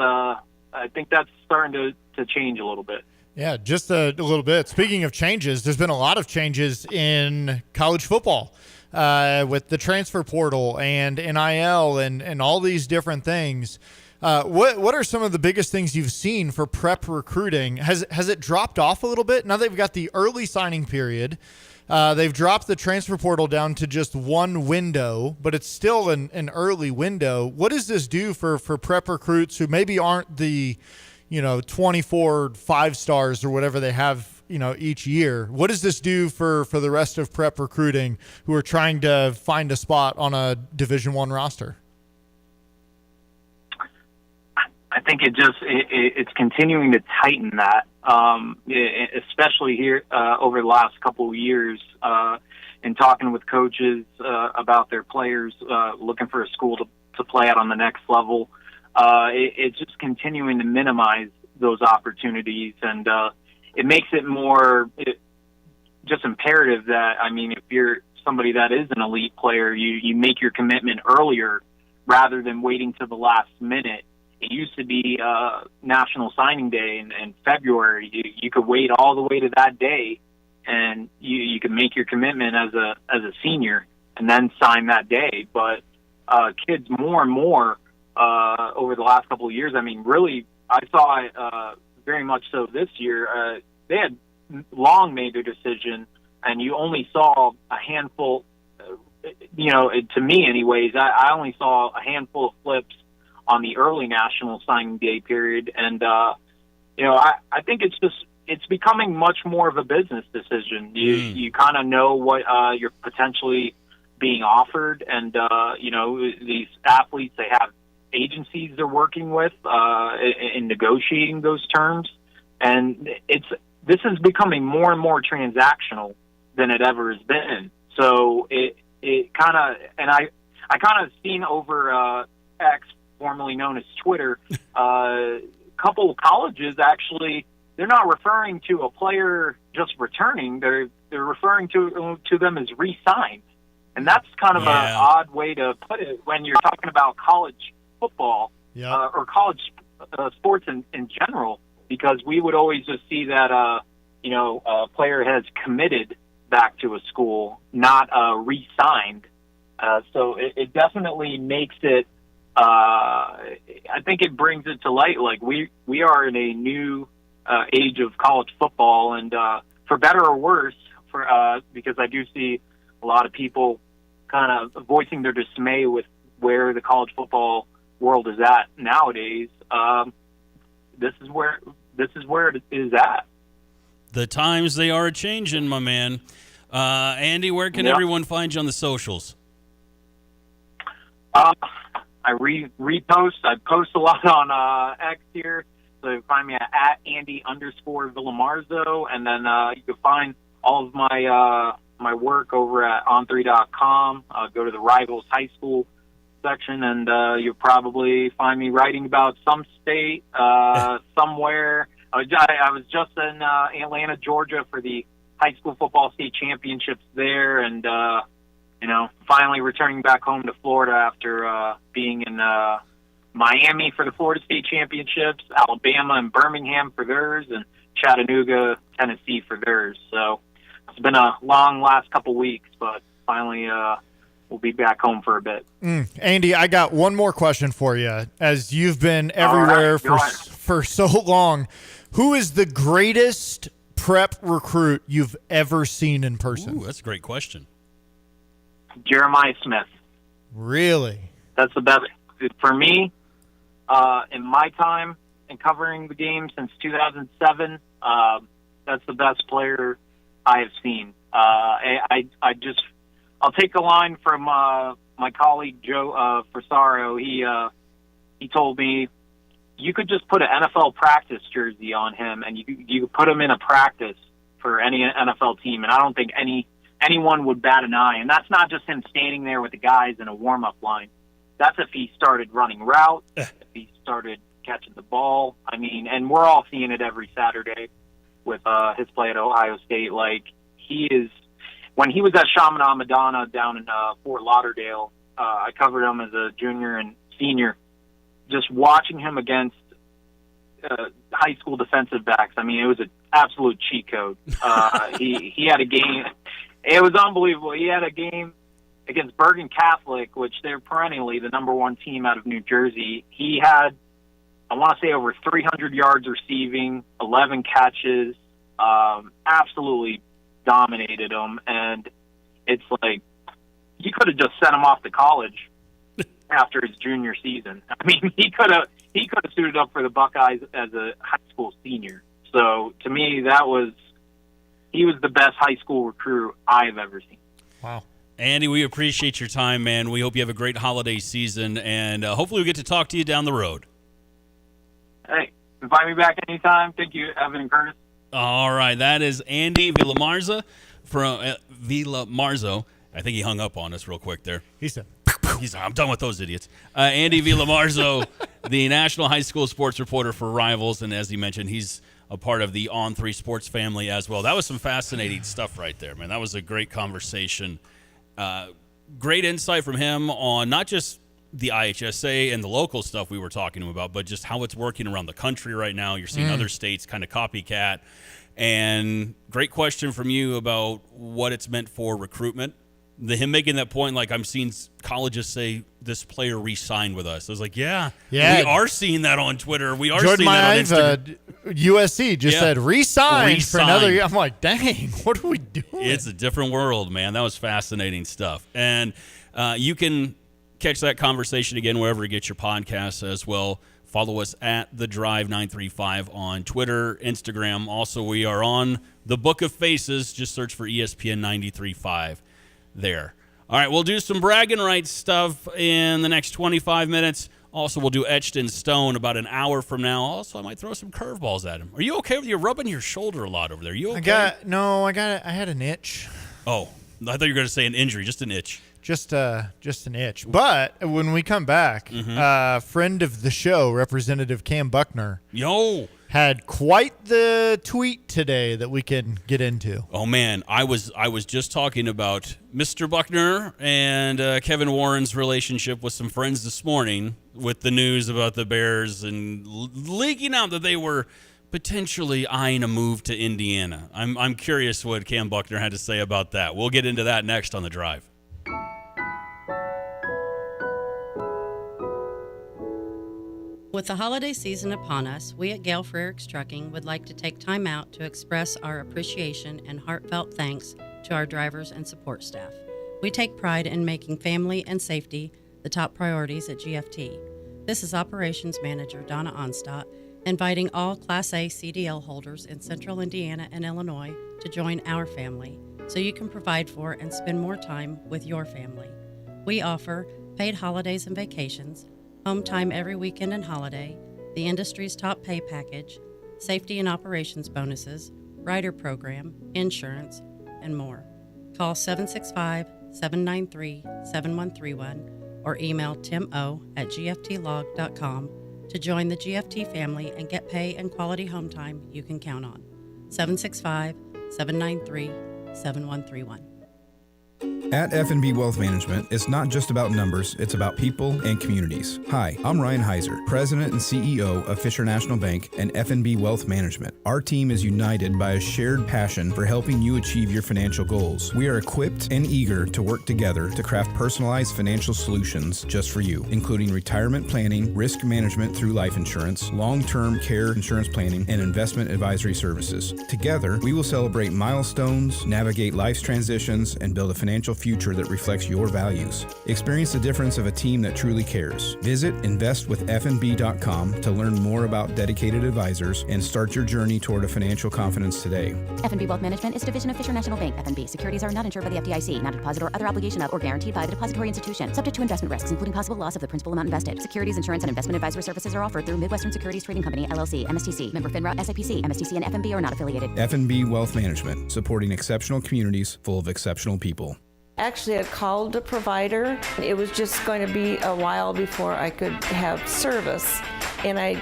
I think that's starting to change a little bit. Yeah, just a little bit. Speaking of changes, there's been a lot of changes in college football with the transfer portal and NIL and all these different things. What are some of the biggest things you've seen for prep recruiting? Has it dropped off a little bit? Now they've got the early signing period. They've dropped the transfer portal down to just one window, but it's still an early window. What does this do for prep recruits who maybe aren't the 24 5-stars or whatever they have each year? What does this do for the rest of prep recruiting who are trying to find a spot on a Division I roster? I think it's continuing to tighten that, especially here over the last couple of years, in talking with coaches about their players looking for a school to play at on the next level. It's just continuing to minimize those opportunities, and it makes it more just imperative that, if you're somebody that is an elite player, you make your commitment earlier rather than waiting till the last minute. It used to be National Signing Day in February. You could wait all the way to that day, and you could make your commitment as a senior and then sign that day. But kids more and more over the last couple of years, really, I saw it very much so this year. They had long made their decision, and you only saw a handful, to me anyways, I only saw a handful of flips on the early National Signing Day period. And, I think it's becoming much more of a business decision. You kind of know what you're potentially being offered. And, these athletes, they have agencies they're working with in negotiating those terms. And this is becoming more and more transactional than it ever has been. So it kind of, and I kind of seen over X, formerly known as Twitter, a couple of colleges actually, they're not referring to a player just returning. They're referring to them as re-signed. And that's kind of an odd way to put it when you're talking about college football or college sports in general, because we would always just see that, a player has committed back to a school, not re-signed. So it definitely makes it, I think it brings it to light. Like we are in a new age of college football, and for better or worse, because I do see a lot of people kind of voicing their dismay with where the college football world is at nowadays. This is where it is at. The times they are changing, my man. Andy, where can everyone find you on the socials? I repost. I post a lot on X here. So you can find me at Andy_Villamarzo. And then you can find all of my work over at on3.com. Go to the Rivals High School section, and you'll probably find me writing about some state somewhere. I was just in Atlanta, Georgia for the high school football state championships there, and finally returning back home to Florida after being in Miami for the Florida State Championships, Alabama and Birmingham for theirs, and Chattanooga, Tennessee for theirs. So it's been a long last couple weeks, but finally we'll be back home for a bit. Andy, I got one more question for you. As you've been everywhere for so long, who is the greatest prep recruit you've ever seen in person? Ooh, that's a great question. Jeremiah Smith. Really? That's the best. For me, in my time in covering the game since 2007, that's the best player I have seen. I'll take a line from my colleague Joe Frisaro. He told me you could just put an NFL practice jersey on him, and you could put him in a practice for any NFL team, and I don't think anyone would bat an eye. And that's not just him standing there with the guys in a warm-up line. That's if he started running routes, if he started catching the ball. I mean, and we're all seeing it every Saturday with his play at Ohio State. Like, he is, when he was at Chaminade Madonna down in Fort Lauderdale, I covered him as a junior and senior. Just watching him against high school defensive backs, I mean, it was an absolute cheat code. He had a game. It was unbelievable. He had a game against Bergen Catholic, which they're perennially the number one team out of New Jersey. He had, I want to say, over 300 yards receiving, 11 catches, absolutely dominated them. And it's like, you could have just sent him off to college after his junior season. I mean, he could have suited up for the Buckeyes as a high school senior. So to me, he was the best high school recruit I've ever seen. Wow. Andy, we appreciate your time, man. We hope you have a great holiday season, and hopefully we get to talk to you down the road. Hey, invite me back anytime. Thank you, Evan and Curtis. All right, that is Andy Villamarza from Villamarzo. I think he hung up on us real quick there. He said, I'm done with those idiots. Andy Villamarzo, the national high school sports reporter for Rivals, and as he mentioned, he's a part of the On3 Sports family as well. That was some fascinating stuff right there, man. That was a great conversation. Great insight from him on not just the IHSA and the local stuff we were talking to him about, but just how it's working around the country right now. You're seeing other states kind of copycat. And great question from you about what it's meant for recruitment. Him making that point, like, I'm seeing colleges say this player re-signed with us. I was like, yeah, we are seeing that on Twitter. We are Jordan seeing that on Instagram. USC just said re-signed for another year. I'm like, dang, what are we doing? It's a different world, man. That was fascinating stuff. And you can catch that conversation again wherever you get your podcasts as well. Follow us at The Drive 935 on Twitter, Instagram. Also, we are on the Book of Faces. Just search for ESPN 93.5 there. All right, we'll do some bragging rights stuff in the next 25 minutes. Also, we'll do Etched in Stone about an hour from now. Also, I might throw some curveballs at him. Are you okay with you rubbing your shoulder a lot over there? You okay? I had an itch. Oh, I thought you were going to say an injury, just an itch. Just an itch. But when we come back, friend of the show, Representative Cam Buckner, had quite the tweet today that we can get into. Oh man, I was just talking about Mr. Buckner and Kevin Warren's relationship with some friends this morning with the news about the Bears and leaking out that they were potentially eyeing a move to Indiana. I'm curious what Cam Buckner had to say about that. We'll get into that next on The Drive. With the holiday season upon us, we at Gale Frericks Trucking would like to take time out to express our appreciation and heartfelt thanks to our drivers and support staff. We take pride in making family and safety the top priorities at GFT. This is Operations Manager Donna Onstadt, inviting all Class A CDL holders in Central Indiana and Illinois to join our family so you can provide for and spend more time with your family. We offer paid holidays and vacations, home time every weekend and holiday, the industry's top pay package, safety and operations bonuses, rider program, insurance, and more. Call 765-793-7131 or email timo@gftlog.com to join the GFT family and get pay and quality home time you can count on. 765-793-7131. At F&B Wealth Management, it's not just about numbers, it's about people and communities. Hi, I'm Ryan Heiser, President and CEO of Fisher National Bank and F&B Wealth Management. Our team is united by a shared passion for helping you achieve your financial goals. We are equipped and eager to work together to craft personalized financial solutions just for you, including retirement planning, risk management through life insurance, long-term care insurance planning, and investment advisory services. Together, we will celebrate milestones, navigate life's transitions, and build a financial future that reflects your values. Experience the difference of a team that truly cares. Visit investwithfnb.com to learn more about dedicated advisors and start your journey toward a financial confidence today. F&B Wealth Management is a division of Fisher National Bank. F&B securities are not insured by the FDIC, not a deposit or other obligation of or guaranteed by the depository institution. Subject to investment risks, including possible loss of the principal amount invested. Securities, insurance, and investment advisory services are offered through Midwestern Securities Trading Company, LLC, MSTC, member FINRA, SIPC. MSTC and F&B are not affiliated. F&B Wealth Management, supporting exceptional communities full of exceptional people. Actually, I called the provider. It was just going to be a while before I could have service, and I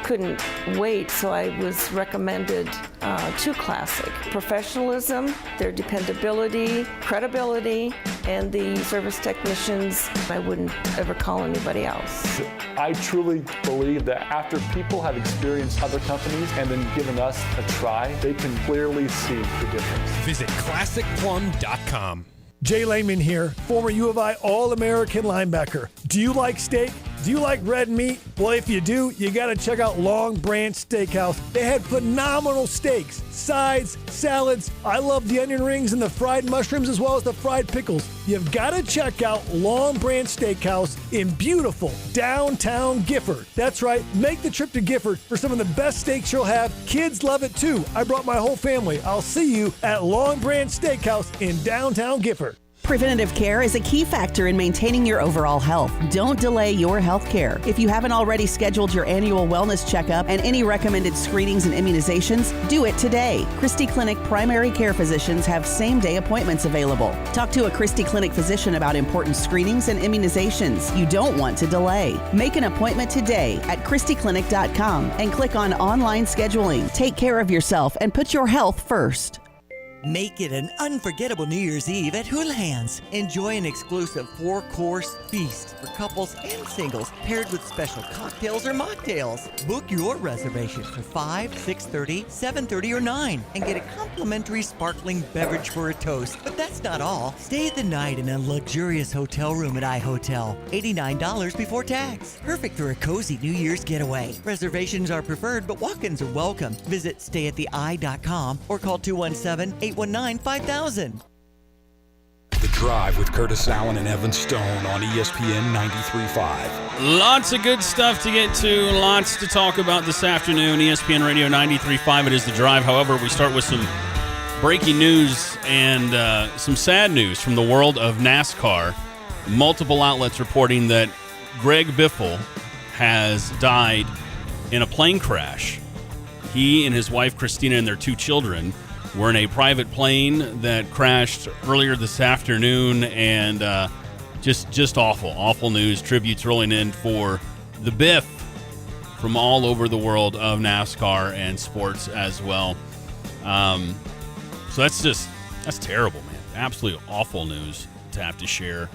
couldn't wait, so I was recommended to Classic. Professionalism, their dependability, credibility, and the service technicians, I wouldn't ever call anybody else. I truly believe that after people have experienced other companies and then given us a try, they can clearly see the difference. Visit ClassicPlum.com. Jay Lehman here, former U of I All-American linebacker. Do you like steak? Do you like red meat? Well, if you do, you got to check out Long Branch Steakhouse. They had phenomenal steaks, sides, salads. I love the onion rings and the fried mushrooms as well as the fried pickles. You've got to check out Long Branch Steakhouse in beautiful downtown Gifford. That's right, make the trip to Gifford for some of the best steaks you'll have. Kids love it too. I brought my whole family. I'll see you at Long Branch Steakhouse in downtown Gifford. Preventative care is a key factor in maintaining your overall health. Don't delay your health care. If you haven't already scheduled your annual wellness checkup and any recommended screenings and immunizations, do it today. Christie Clinic primary care physicians have same-day appointments available. Talk to a Christie Clinic physician about important screenings and immunizations. You don't want to delay. Make an appointment today at ChristieClinic.com and click on online scheduling. Take care of yourself and put your health first. Make it an unforgettable New Year's Eve at Houlihan's. Enjoy an exclusive 4-course feast for couples and singles paired with special cocktails or mocktails. Book your reservation for 5, 6:30, 7:30, or 9 and get a complimentary sparkling beverage for a toast. But that's not all. Stay the night in a luxurious hotel room at iHotel. $89 before tax. Perfect for a cozy New Year's getaway. Reservations are preferred, but walk-ins are welcome. Visit stayatthei.com or call 217-819-5000. The Drive with Curtis Allen and Evan Stone on ESPN 93.5. Lots of good stuff to get to, lots to talk about this afternoon. ESPN Radio 93.5, it is The Drive. However, we start with some breaking news and some sad news from the world of NASCAR. Multiple outlets reporting that Greg Biffle has died in a plane crash. He and his wife, Christina, and their 2 children were in a private plane that crashed earlier this afternoon, and just awful news. Tributes rolling in for the Biff from all over the world of NASCAR and sports as well. So that's terrible, man. Absolutely awful news to have to share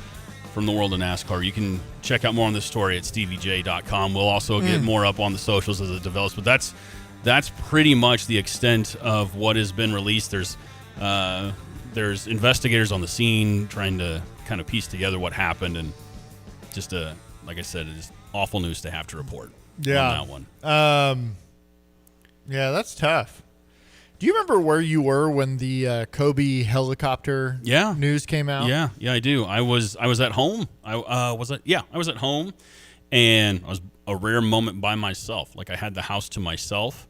from the world of NASCAR. You can check out more on this story at steviej.com. We'll also get more up on the socials as it develops, but that's pretty much the extent of what has been released. There's investigators on the scene trying to kind of piece together what happened, and just like I said, it is awful news to have to report on that one. Yeah, that's tough. Do you remember where you were when the Kobe helicopter news came out? Yeah, I do. I was at home. I was at home, and I was a rare moment by myself. Like, I had the house to myself.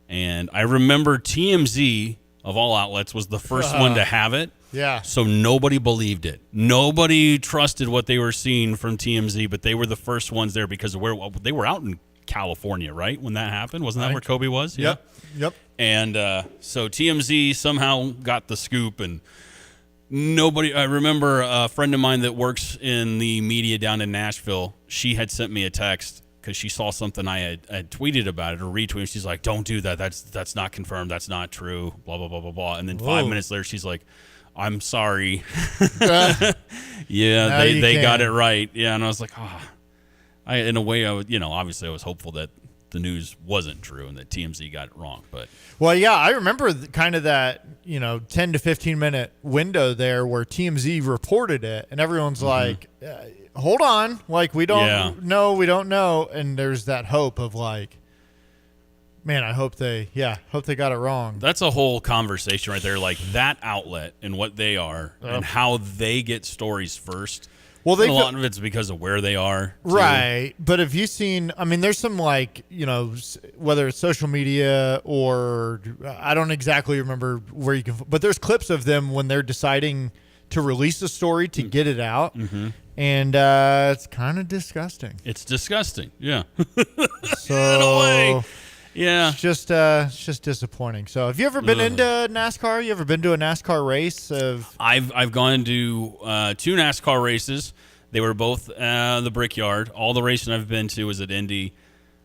And I remember TMZ, of all outlets, was the first one to have it. Yeah. So nobody believed it. Nobody trusted what they were seeing from TMZ, but they were the first ones there because they were out in California, right, when that happened? Wasn't that where Kobe was? Yep. And so TMZ somehow got the scoop, and nobody. I remember a friend of mine that works in the media down in Nashville. She had sent me a text because she saw something I had tweeted about it or retweeted. She's like, "Don't do that. That's not confirmed. That's not true." Blah blah blah blah blah. And then 5 minutes later, she's like, I'm sorry. No, they got it right. Yeah, and I was like, in a way, obviously I was hopeful that the news wasn't true and that TMZ got it wrong. But well, yeah, I remember kind of that 10 to 15 minute window there where TMZ reported it, and everyone's like, hold on, like we don't know, and there's that hope of like, man, I hope they got it wrong. That's a whole conversation right there, like that outlet and what they are and how they get stories first. Well, a lot of it's because of where they are. Too. Right. But have you seen, there's some like, whether it's social media or I don't exactly remember where you can, but there's clips of them when they're deciding to release a story to get it out. Mm-hmm. And it's kind of disgusting. It's disgusting. Yeah. So, in a way. Yeah. It's just disappointing. So have you ever been into NASCAR? You ever been to a NASCAR race? I've gone to 2 NASCAR races. They were both the Brickyard. All the racing I've been to was at Indy.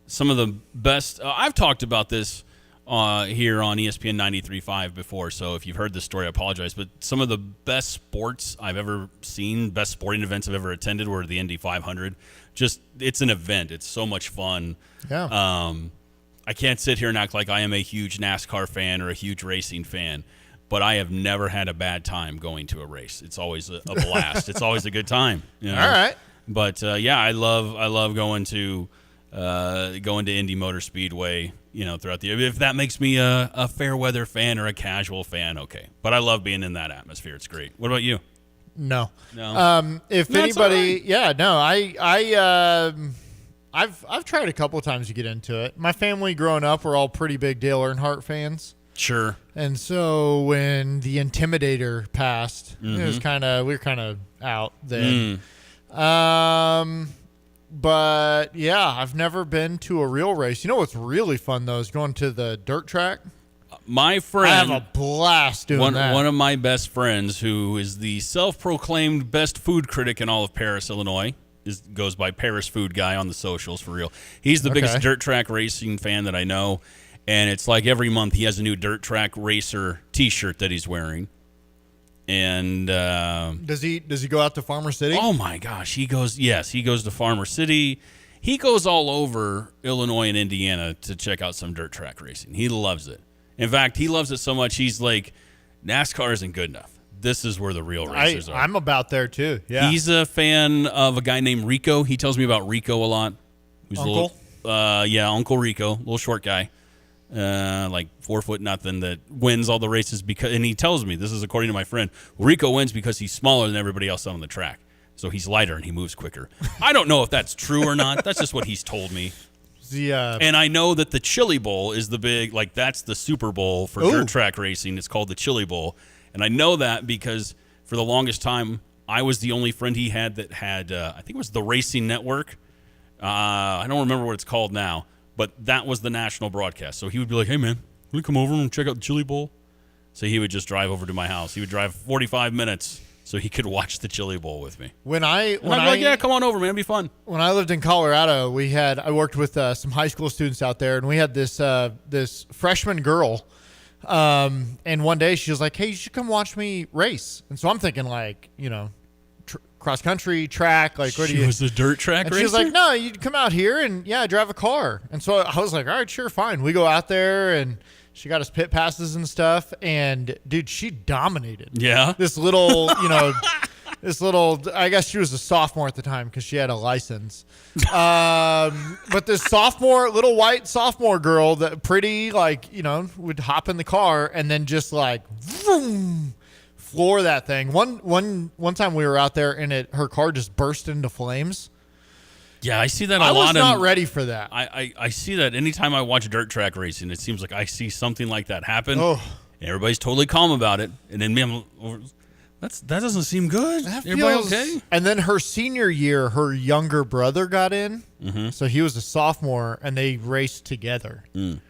Some of the best I've talked about this here on ESPN 93.5 before, so if you've heard this story, I apologize. But some of the best sports I've ever seen, best sporting events I've ever attended were the Indy 500. It's an event. It's so much fun. Yeah. I can't sit here and act like I am a huge NASCAR fan or a huge racing fan, but I have never had a bad time going to a race. It's always a blast. It's always a good time. All right. But I love going to Indy Motor Speedway. Throughout the year. If that makes me a fair weather fan or a casual fan, okay. But I love being in that atmosphere. It's great. What about you? No. If That's anybody, all right. no, I've tried a couple of times to get into it. My family growing up were all pretty big Dale Earnhardt fans. Sure. And so when the Intimidator passed, it was we were kind of out then. But yeah, I've never been to a real race. You know what's really fun though is going to the dirt track. My friend, I have a blast doing that. One of my best friends, who is the self-proclaimed best food critic in all of Paris, Illinois, goes by Paris Food Guy on the socials for real. He's the biggest dirt track racing fan that I know, and it's like every month he has a new dirt track racer T-shirt that he's wearing. And does he go out to Farmer City? Oh my gosh, he goes to Farmer City. He goes all over Illinois and Indiana to check out some dirt track racing. He loves it. In fact, he loves it so much he's like, NASCAR isn't good enough. This is where the real racers are. I'm about there too. Yeah. He's a fan of a guy named Rico. He tells me about Rico a lot. Who's Uncle? Uncle Rico, little short guy. Like 4 foot nothing, that wins all the races and he tells me, this is according to my friend, Rico wins because he's smaller than everybody else on the track. So he's lighter and he moves quicker. I don't know if that's true or not. That's just what he's told me. And I know that the Chili Bowl is the big, like that's the Super Bowl for dirt track racing. It's called the Chili Bowl. And I know that because for the longest time, I was the only friend he had that had, I think it was the Racing Network. I don't remember what it's called now. But that was the national broadcast. So he would be like, hey, man, will you come over and check out the Chili Bowl? So he would just drive over to my house. He would drive 45 minutes so he could watch the Chili Bowl with me. When I'd be like, yeah, come on over, man. It'd be fun. When I lived in Colorado, I worked with some high school students out there, and we had this freshman girl. And one day she was like, hey, you should come watch me race. And so I'm thinking like, cross country track, like what do you? She was a dirt track racer? She was like, no, you come out here and drive a car. And so I was like, all right, sure, fine. We go out there and she got us pit passes and stuff. And dude, she dominated. Yeah. This little, I guess she was a sophomore at the time because she had a license. But this little white sophomore girl that pretty would hop in the car and then just like, vroom, floor that thing. One time we were out there and her car just burst into flames. Yeah, I see that a lot. I was not ready for that. I see that anytime I watch dirt track racing. It seems like I see something like that happen. Oh, and everybody's totally calm about it, and then me, that doesn't seem good. Everybody okay? And then her senior year, her younger brother got in, so he was a sophomore, and they raced together, and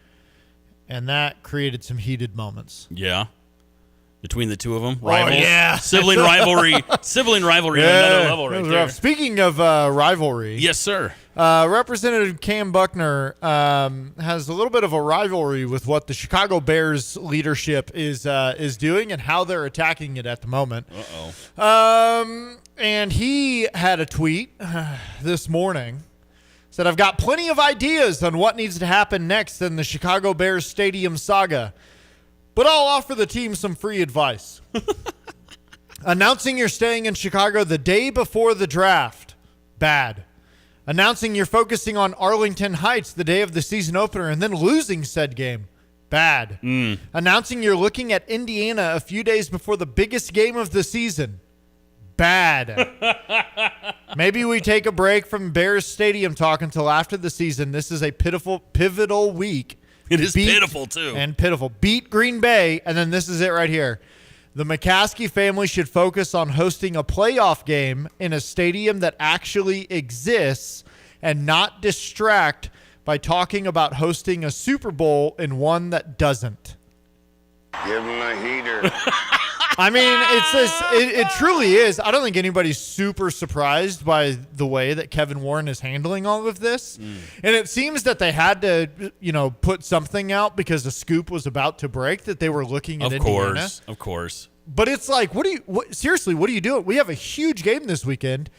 that created some heated moments. Yeah. between the two of them. Rivals. Oh, yeah. Sibling rivalry. Sibling rivalry on another level right there. Speaking of rivalry. Yes, sir. Representative Cam Buckner has a little bit of a rivalry with what the Chicago Bears leadership is doing and how they're attacking it at the moment. And he had a tweet this morning. Said, I've got plenty of ideas on what needs to happen next in the Chicago Bears stadium saga, but I'll offer the team some free advice. Announcing you're staying in Chicago the day before the draft, bad. Announcing you're focusing on Arlington Heights the day of the season opener and then losing said game, bad. Announcing you're looking at Indiana a few days before the biggest game of the season, bad. Maybe we take a break from Bears Stadium talk until after the season. This is a pivotal week. It is pitiful, too. And pitiful. Beat Green Bay, and then this is it right here. The McCaskey family should focus on hosting a playoff game in a stadium that actually exists and not distract by talking about hosting a Super Bowl in one that doesn't. Give him a heater. I mean, it truly is. I don't think anybody's super surprised by the way that Kevin Warren is handling all of this. And it seems that they had to, put something out because a scoop was about to break that they were looking at Indiana. Of course. But it's like, seriously, what are you doing? We have a huge game this weekend,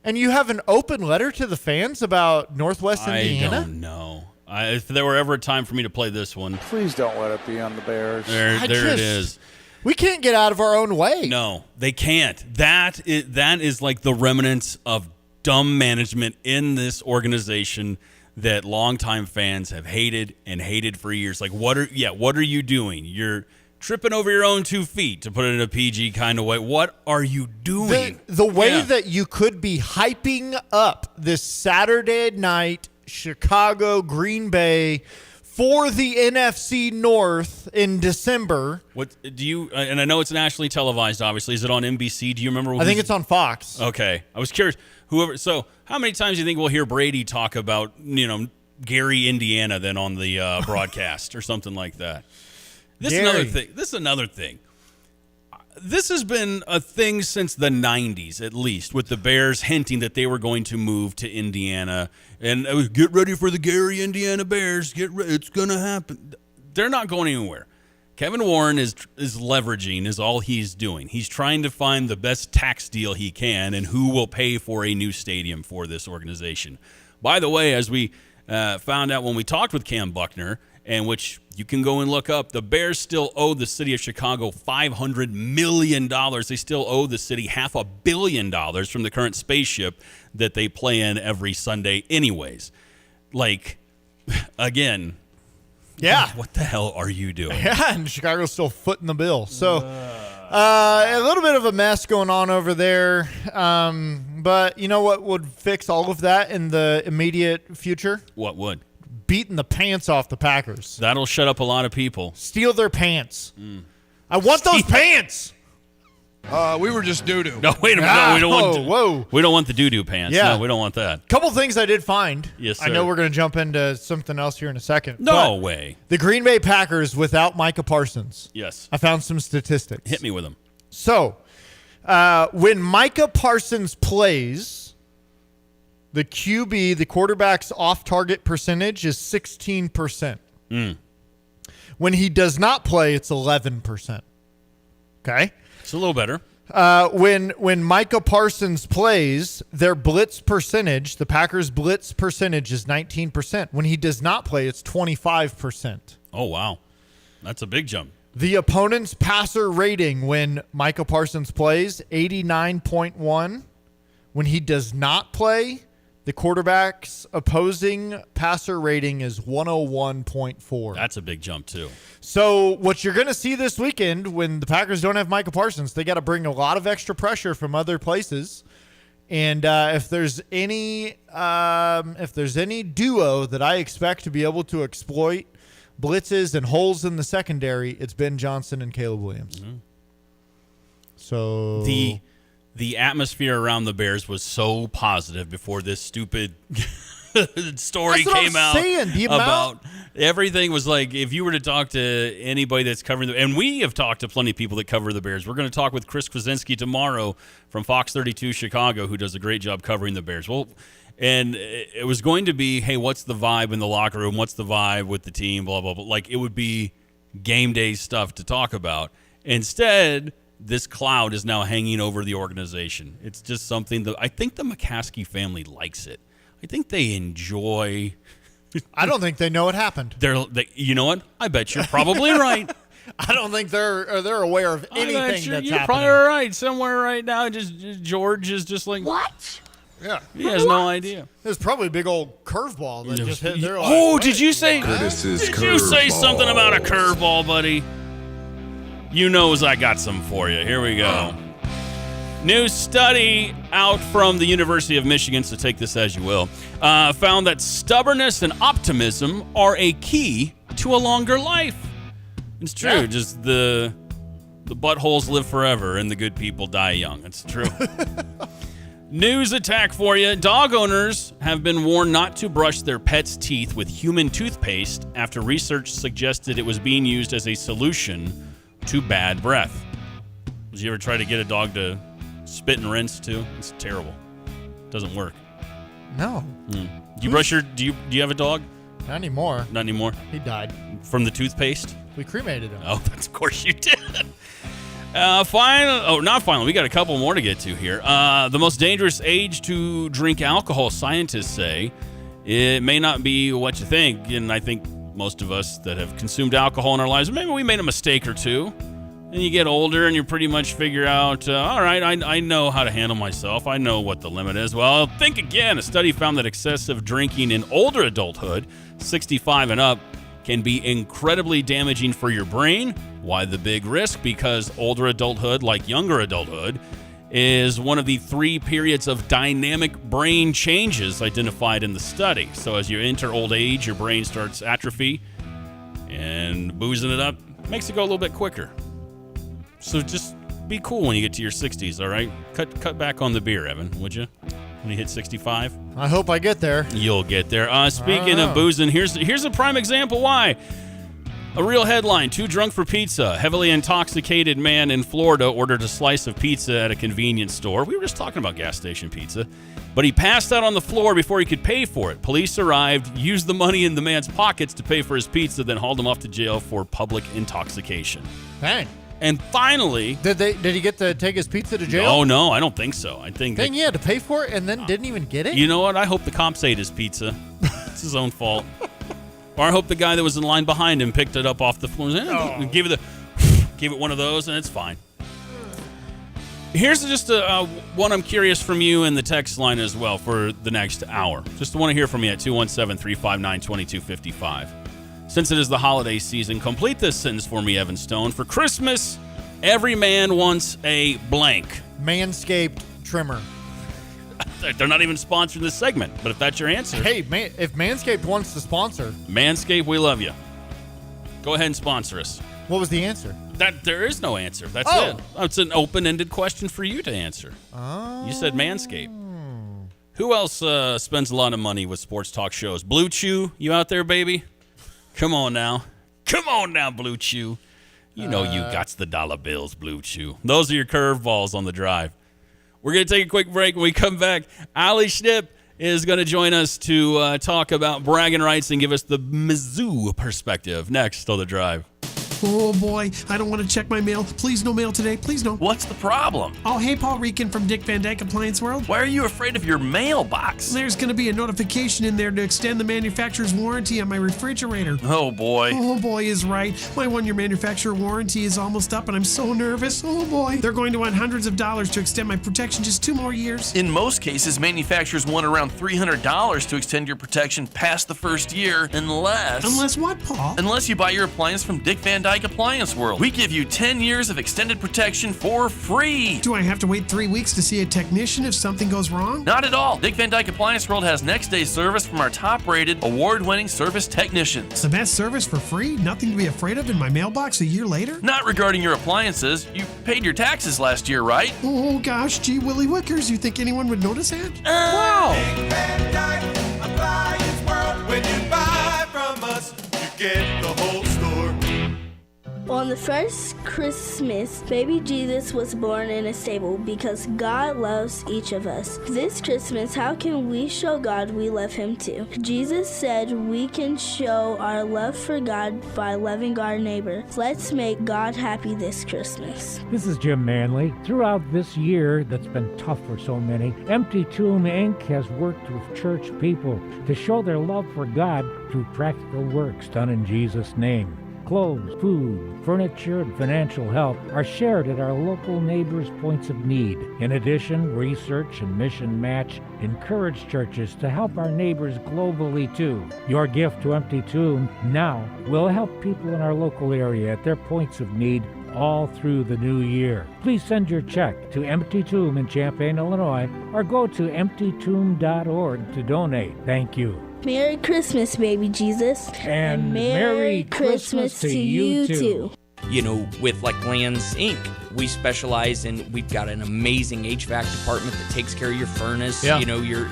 and you have an open letter to the fans about Northwest Indiana? I don't know. If there were ever a time for me to play this one. Please don't let it be on the Bears. There it is. We can't get out of our own way. No, they can't. That is like the remnants of dumb management in this organization that longtime fans have hated and hated for years. Like, what are you doing? You're tripping over your own 2 feet, to put it in a PG kind of way. What are you doing? The way that you could be hyping up this Saturday night Chicago Green Bay for the NFC North in December. What do you? And I know it's nationally televised. Obviously, is it on NBC? Do you remember? I think it's on Fox. Okay, I was curious. So, how many times do you think we'll hear Brady talk about Gary, Indiana, then on the broadcast or something like that? This is another thing. This has been a thing since the 90s, at least, with the Bears hinting that they were going to move to Indiana. And get ready for the Gary, Indiana Bears. It's going to happen. They're not going anywhere. Kevin Warren is leveraging, is all he's doing. He's trying to find the best tax deal he can and who will pay for a new stadium for this organization. By the way, as we found out when we talked with Cam Buckner, and which you can go and look up, the Bears still owe the city of Chicago $500 million. They still owe the city $500 million from the current spaceship that they play in every Sunday anyways. Like, again, yeah, what the hell are you doing? Yeah, and Chicago's still footing the bill. So a little bit of a mess going on over there. But you know what would fix all of that in the immediate future? What would? Beating the pants off the Packers. That'll shut up a lot of people. Steal their pants. I want those pants. We were just doo-doo. No, wait a minute. No, we don't want the doo-doo pants. Yeah. No, we don't want that. Couple things I did find. Yes, sir. I know we're going to jump into something else here in a second. No way. The Green Bay Packers without Micah Parsons. Yes. I found some statistics. Hit me with them. So, when Micah Parsons plays, the QB, the quarterback's off-target percentage is 16%. When he does not play, it's 11%. Okay? It's a little better. When Micah Parsons plays, their blitz percentage, the Packers' blitz percentage is 19%. When he does not play, it's 25%. Oh, wow. That's a big jump. The opponent's passer rating when Micah Parsons plays, 89.1. When he does not play, the quarterback's opposing passer rating is 101.4. That's a big jump, too. So what you're going to see this weekend when the Packers don't have Micah Parsons, they got to bring a lot of extra pressure from other places. And if there's any duo that I expect to be able to exploit blitzes and holes in the secondary, it's Ben Johnson and Caleb Williams. So the atmosphere around the Bears was so positive before this stupid story That's what came I'm out saying. The about everything was like, if you were to talk to anybody that's covering and we have talked to plenty of people that cover the Bears. We're going to talk with Chris Krasinski tomorrow from Fox 32 Chicago, who does a great job covering the Bears. Well, and it was going to be, hey, what's the vibe in the locker room? What's the vibe with the team? Blah, blah, blah. Like, it would be game day stuff to talk about. Instead, this cloud is now hanging over the organization. It's just something that I think the McCaskey family likes it. I think they enjoy. I don't think they know what happened. You know what? I bet you're probably right. I don't think they're aware of anything that's you're happening. probably right. Somewhere right now, just George is just like, what? Yeah. He has no idea. There's probably a big old curveball that just hit. They're like, oh, did you say? Curtis's Did you say curveball. something about a curveball, buddy? You knows I got some for you. Here we go. New study out from the University of Michigan, so take this as you will, found that stubbornness and optimism are a key to a longer life. It's true. Yeah. Just the buttholes live forever and the good people die young. It's true. News attack for you. Dog owners have been warned not to brush their pets' teeth with human toothpaste after research suggested it was being used as a solution to bad breath. Did you ever try to get a dog to spit and rinse too? It's terrible. Doesn't work. No. Do you brush your? Do you have a dog? Not anymore. Not anymore. He died. From the toothpaste? We cremated him. Oh, that's of course you did. Not finally. We got a couple more to get to here. The most dangerous age to drink alcohol, scientists say, it may not be what you think. And I think most of us that have consumed alcohol in our lives, maybe we made a mistake or two. And you get older and you pretty much figure out, all right, I know how to handle myself. I know what the limit is. Well, think again. A study found that excessive drinking in older adulthood, 65 and up, can be incredibly damaging for your brain. Why the big risk? Because older adulthood, like younger adulthood, is one of the 3 periods of dynamic brain changes identified in the study. So as you enter old age, your brain starts atrophy, and boozing it up makes it go a little bit quicker. So just be cool when you get to your 60s, all right? Cut back on the beer, Evan, would you? When you hit 65? I hope I get there. You'll get there. Speaking of boozing, here's a prime example why. A real headline: too drunk for pizza. Heavily intoxicated man in Florida ordered a slice of pizza at a convenience store. We were just talking about gas station pizza. But he passed out on the floor before he could pay for it. Police arrived, used the money in the man's pockets to pay for his pizza, then hauled him off to jail for public intoxication. Dang. And finally... Did he get to take his pizza to jail? Oh, no, I don't think so. I think he had to pay for it and then didn't even get it? You know what? I hope the cops ate his pizza. It's his own fault. Or I hope the guy that was in line behind him picked it up off the floor. Gave it one of those, and it's fine. Here's just one I'm curious from you in the text line as well for the next hour. Just want to hear from you at 217-359-2255. Since it is the holiday season, complete this sentence for me, Evan Stone. For Christmas, every man wants a blank. Manscaped trimmer. They're not even sponsoring this segment, but if that's your answer. Hey, if Manscaped wants to sponsor. Manscaped, we love you. Go ahead and sponsor us. What was the answer? There is no answer. That's it. It's an open-ended question for you to answer. Oh. You said Manscaped. Who else spends a lot of money with sports talk shows? Blue Chew, you out there, baby? Come on now. Come on now, Blue Chew. You know you got the dollar bills, Blue Chew. Those are your curveballs on the drive. We're going to take a quick break. When we come back, Ali Schnipp is going to join us to talk about bragging rights and give us the Mizzou perspective next on the drive. Oh boy, I don't want to check my mail. Please no mail today. Please no. What's the problem? Oh, hey, Paul Reekin from Dick Van Dyke Appliance World. Why are you afraid of your mailbox? There's going to be a notification in there to extend the manufacturer's warranty on my refrigerator. Oh boy. Oh boy is right. My 1-year manufacturer warranty is almost up and I'm so nervous. Oh boy. They're going to want hundreds of dollars to extend my protection just 2 more years. In most cases, manufacturers want around $300 to extend your protection past the first year unless... Unless what, Paul? Unless you buy your appliance from Dick Van Dyke Dyke Appliance World. We give you 10 years of extended protection for free. Do I have to wait 3 weeks to see a technician if something goes wrong? Not at all. Dick Van Dyke Appliance World has next-day service from our top-rated, award-winning service technicians. The best service for free? Nothing to be afraid of in my mailbox a year later? Not regarding your appliances. You paid your taxes last year, right? Oh gosh, gee willy wickers, you think anyone would notice that? Wow! Dick Van Dyke Appliance World. When you buy from us, you get the whole store. On the first Christmas, baby Jesus was born in a stable because God loves each of us. This Christmas, how can we show God we love Him too? Jesus said we can show our love for God by loving our neighbor. Let's make God happy this Christmas. This is Jim Manley. Throughout this year that's been tough for so many, Empty Tomb Inc. has worked with church people to show their love for God through practical works done in Jesus' name. Clothes, food, furniture, and financial help are shared at our local neighbors' points of need. In addition, Research and Mission Match encourage churches to help our neighbors globally too. Your gift to Empty Tomb now will help people in our local area at their points of need all through the new year. Please send your check to Empty Tomb in Champaign, Illinois, or go to emptytomb.org to donate. Thank you. Merry Christmas, baby Jesus. And Merry Christmas to you too. You know, with like Lands Inc., we specialize in, we've got an amazing HVAC department that takes care of your furnace, you know, your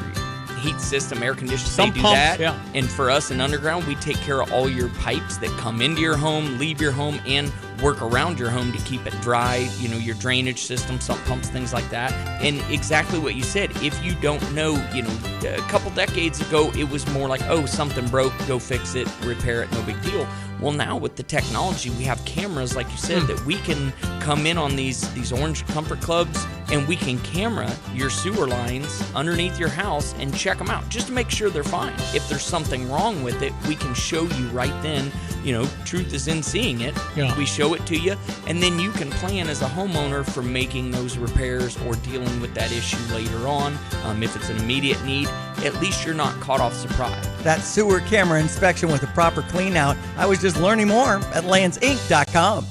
heat system, air conditioning, they do that. Yeah. And for us in Underground, we take care of all your pipes that come into your home, leave your home, and work around your home to keep it dry, you know, your drainage system, sump pumps, things like that. And exactly what you said, if you don't know, you know, a couple decades ago, it was more like, oh, something broke, go fix it, repair it, no big deal. Well, now with the technology, we have cameras, like you said, that we can come in on these orange comfort clubs, and we can camera your sewer lines underneath your house and check them out just to make sure they're fine. If there's something wrong with it, we can show you right then. You know, truth is in seeing it. Yeah. We show it to you, and then you can plan as a homeowner for making those repairs or dealing with that issue later on. If it's an immediate need, at least you're not caught off surprise. That sewer camera inspection with a proper clean out. I was just learning more at landsinc.com.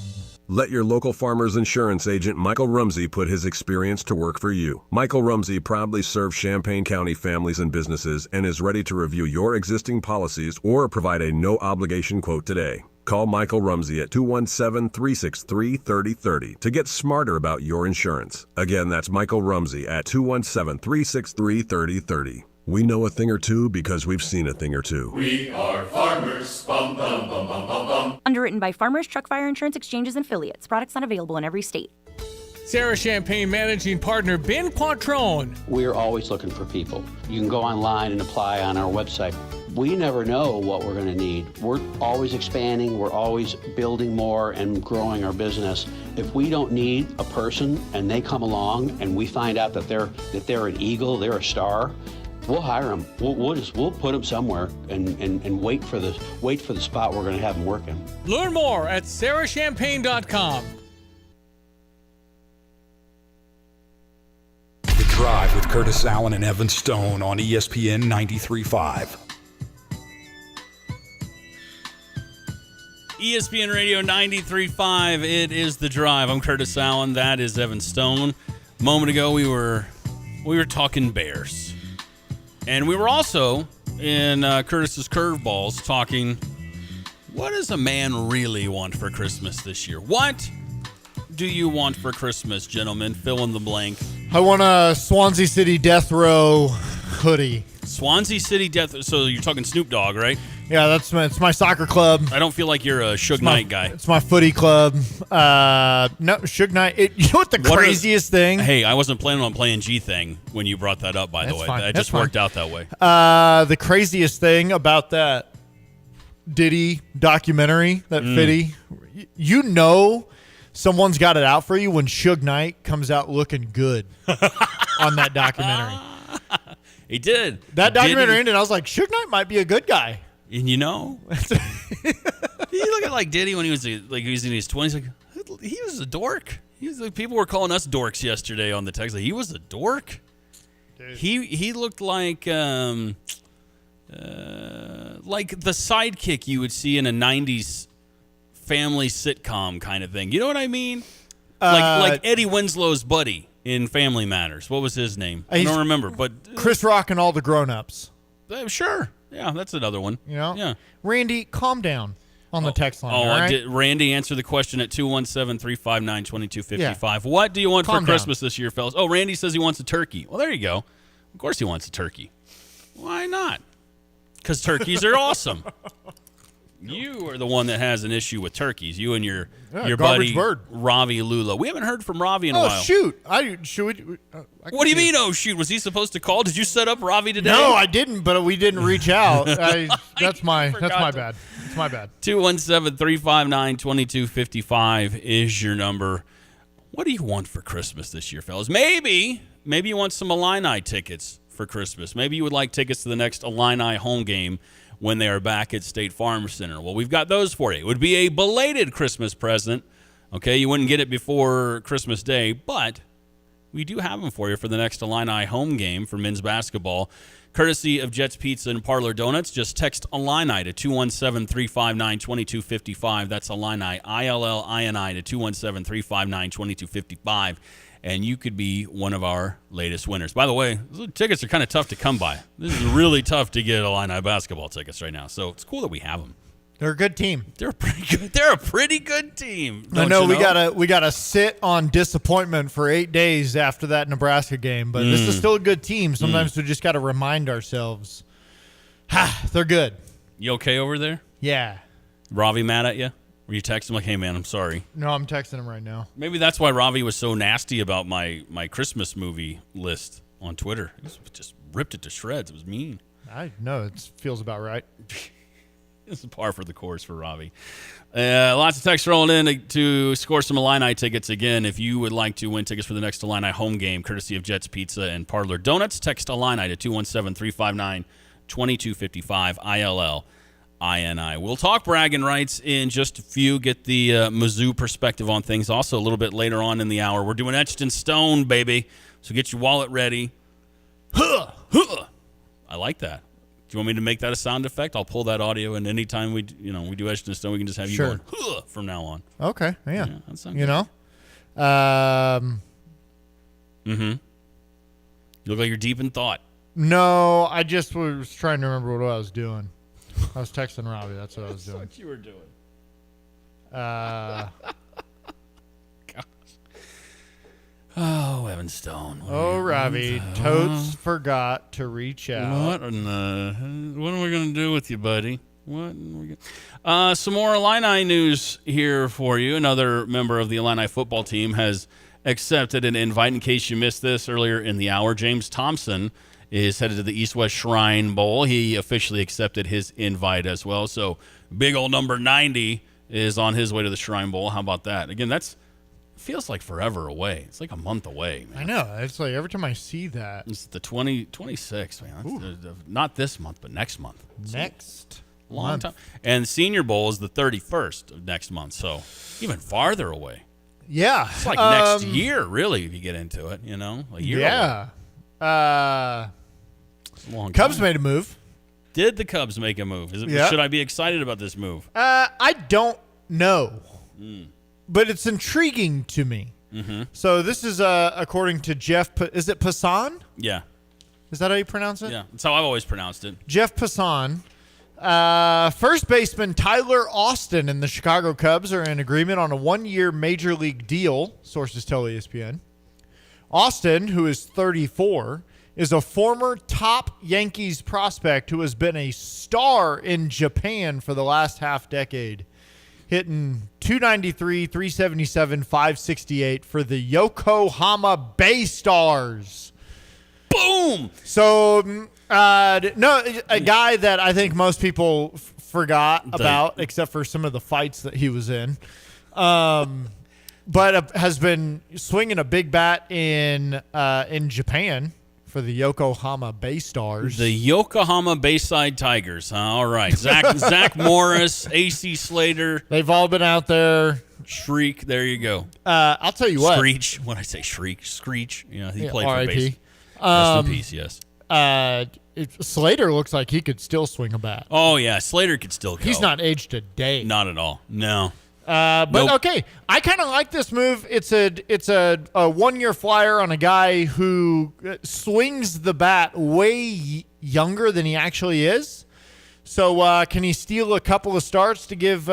Let your local farmer's insurance agent Michael Rumsey put his experience to work for you. Michael Rumsey proudly serves Champaign County families and businesses and is ready to review your existing policies or provide a no-obligation quote today. Call Michael Rumsey at 217-363-3030 to get smarter about your insurance. Again, that's Michael Rumsey at 217-363-3030. We know a thing or two because we've seen a thing or two. We are farmers. Bum, bum, bum, bum, bum, bum. Underwritten by Farmers Truck Fire Insurance Exchanges and Affiliates. Products not available in every state. Sarah Champagne Managing Partner Ben Quattrone. We're always looking for people. You can go online and apply on our website. We never know what we're going to need. We're always expanding. We're always building more and growing our business. If we don't need a person and they come along and we find out that they're an eagle, they're a star, we'll hire them. We'll put them somewhere and wait for the spot we're going to have them working. Learn more at sarahchampagne.com. The Drive with Curtis Allen and Evan Stone on ESPN 93.5. ESPN Radio 93.5. It is The Drive. I'm Curtis Allen. That is Evan Stone. A moment ago, we were talking Bears. And we were also, in Curtis's Curveballs, talking, what does a man really want for Christmas this year? What do you want for Christmas, gentlemen? Fill in the blank. I want a Swansea City Death Row hoodie. Swansea City Death. So you're talking Snoop Dogg, right? Yeah, it's my soccer club. I don't feel like you're a Suge Knight guy. It's my footy club. No, Suge Knight. You know what the craziest thing? Hey, I wasn't planning on playing G-Thing when you brought that up, by the way. Fine. That just worked out that way. The craziest thing about that Diddy documentary, that Fitty, you know someone's got it out for you when Suge Knight comes out looking good on that documentary. He did. That documentary ended, I was like, Suge Knight might be a good guy. And you know, you look at like Diddy when he was in his 20s. Like he was a dork. He was like, people were calling us dorks yesterday on the text. Like, he was a dork. Dude. He looked like the sidekick you would see in a 90s family sitcom kind of thing. You know what I mean? Like Eddie Winslow's buddy in Family Matters. What was his name? I don't remember, but Chris Rock and all the grown-ups. Sure. Yeah, that's another one. You know? Yeah. Randy, calm down on the text line. all right? Randy, answer the question at 217-359-2255. Yeah. What do you want for Christmas this year, fellas? Oh, Randy says he wants a turkey. Well, there you go. Of course he wants a turkey. Why not? Because turkeys are awesome. You are the one that has an issue with turkeys. You and your buddy Ravi Lula. We haven't heard from Ravi in a while. Oh shoot! What do you mean? Oh shoot! Was he supposed to call? Did you set up Ravi today? No, I didn't. But we didn't reach out. That's my bad. It's my bad. 217-359-2255 is your number. What do you want for Christmas this year, fellas? Maybe you want some Illini tickets for Christmas. Maybe you would like tickets to the next Illini home game when they are back at State Farm Center. Well, we've got those for you. It would be a belated Christmas present. Okay, you wouldn't get it before Christmas Day, but we do have them for you for the next Illini home game for men's basketball, courtesy of Jets Pizza and Parlor Donuts. Just text Illini to 217-359-2255. That's Illini, ILLINI, to 217-359-2255. And you could be one of our latest winners. By the way, those tickets are kind of tough to come by. This is really tough to get Illini basketball tickets right now. So it's cool that we have them. They're a good team. They're pretty good. They're a pretty good team. I know we gotta sit on disappointment for 8 days after that Nebraska game, but this is still a good team. Sometimes we just got to remind ourselves, they're good. You okay over there? Yeah. Ravi mad at you? Were you texting him like, hey, man, I'm sorry? No, I'm texting him right now. Maybe that's why Ravi was so nasty about my Christmas movie list on Twitter. He just ripped it to shreds. It was mean. I know. It feels about right. It's a par for the course for Ravi. Lots of texts rolling in to score some Illini tickets. Again, if you would like to win tickets for the next Illini home game, courtesy of Jets Pizza and Parlor Donuts, text Illini to 217-359-2255, ILL. INI. We'll talk bragging rights in just a few, get the Mizzou perspective on things. Also, a little bit later on in the hour, we're doing Etched in Stone, baby. So get your wallet ready. Huh, huh. I like that. Do you want me to make that a sound effect? I'll pull that audio, and anytime we do Etched in Stone, we can just have you going huh from now on. Okay, yeah. That sounds good. You look like you're deep in thought. No, I just was trying to remember what I was doing. I was texting Robbie. That's what I was doing. That's what you were doing. Gosh. Oh, Evan Stone. Robbie. Totes forgot to reach out. What are we going to do with you, buddy? Some more Illini news here for you. Another member of the Illini football team has accepted an invite. In case you missed this earlier in the hour, James Thompson is headed to the East-West Shrine Bowl. He officially accepted his invite as well. So big old number 90 is on his way to the Shrine Bowl. How about that? Again, feels like forever away. It's like a month away, man. I know. It's like every time I see that. It's the 26th, man. Not this month, but next month. Next long time. And Senior Bowl is the 31st of next month, so even farther away. Yeah. It's like next year, really, if you get into it, a year away. Cubs made a move. Did the Cubs make a move? Should I be excited about this move? I don't know. But it's intriguing to me. Mm-hmm. So this is according to Jeff. Is it Passan? Yeah. Is that how you pronounce it? Yeah, that's how I've always pronounced it. Jeff Passan. First baseman Tyler Austin and the Chicago Cubs are in agreement on a 1-year major league deal, sources tell ESPN. Austin, who is 34, is a former top Yankees prospect who has been a star in Japan for the last half decade, hitting .293, .377, .568 for the Yokohama Bay Stars. Boom! So, a guy that I think most people forgot about, except for some of the fights that he was in. But has been swinging a big bat in Japan for the Yokohama Bay Stars. The Yokohama Bayside Tigers. All right. Zach Morris, AC Slater. They've all been out there. Shriek. There you go. I'll tell you what. Screech. When I say Shriek, Screech. He played for R.I.P. base. Rest in peace, yes. Slater looks like he could still swing a bat. Oh, yeah. Slater could still go. He's not aged a day. Not at all. No. Okay, I kind of like this move. It's a 1-year flyer on a guy who swings the bat way younger than he actually is. So can he steal a couple of starts to give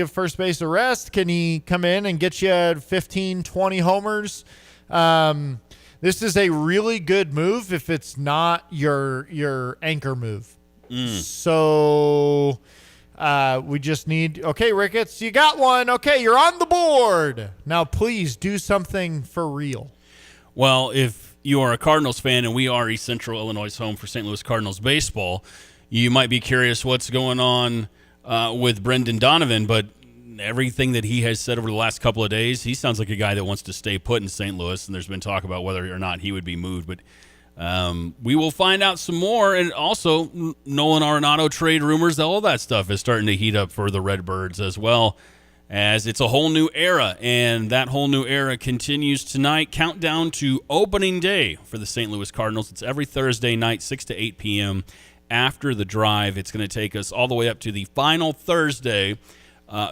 first base a rest? Can he come in and get you 15, 20 homers? This is a really good move if it's not your anchor move. So we just need, okay, Ricketts, you got one. Okay, you're on the board. Now, please do something for real. Well, if you are a Cardinals fan, and we are East Central Illinois' home for St. Louis Cardinals baseball, you might be curious what's going on with Brendan Donovan, but everything that he has said over the last couple of days, he sounds like a guy that wants to stay put in St. Louis, and there's been talk about whether or not he would be moved. But we will find out some more, and also Nolan Arenado trade rumors, all that stuff is starting to heat up for the Redbirds as well, as it's a whole new era, and that whole new era continues tonight. Countdown to opening day for the St. Louis Cardinals. It's every Thursday night, 6 to 8 p.m. After the drive. It's going to take us all the way up to the final Thursday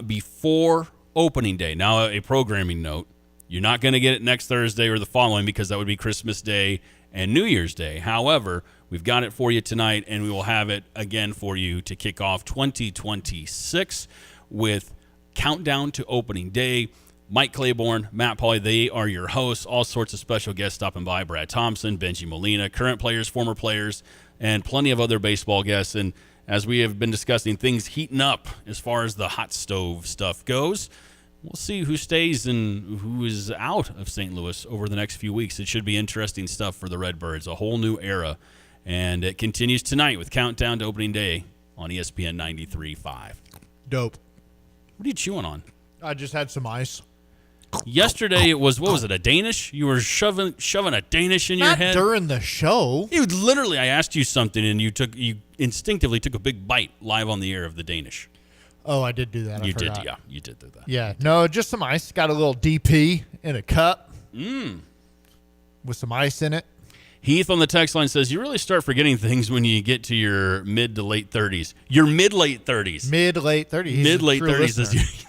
before opening day. Now, a programming note, you're not going to get it next Thursday or the following because that would be Christmas Day and New Year's Day. However, we've got it for you tonight, and we will have it again for you to kick off 2026 with Countdown to Opening Day. Mike Claiborne, Matt Pauley, they are your hosts. All sorts of special guests stopping by. Brad Thompson, Benji Molina, current players, former players, and plenty of other baseball guests. And as we have been discussing, things heating up as far as the hot stove stuff goes. We'll see who stays and who is out of St. Louis over the next few weeks. It should be interesting stuff for the Redbirds, a whole new era. And it continues tonight with Countdown to Opening Day on ESPN 93.5. Dope. What are you chewing on? I just had some ice. Yesterday it was, what was it, a Danish? You were shoving a Danish in your head? Not during the show. You literally, I asked you something and you instinctively took a big bite live on the air of the Danish. Oh, I did do that. You did do that. Yeah, no, just some ice. Got a little DP in a cup with some ice in it. Heath on the text line says, you really start forgetting things when you get to your mid to late 30s. Your mid-late 30s. Mid-late 30s. Mid-late 30s. He's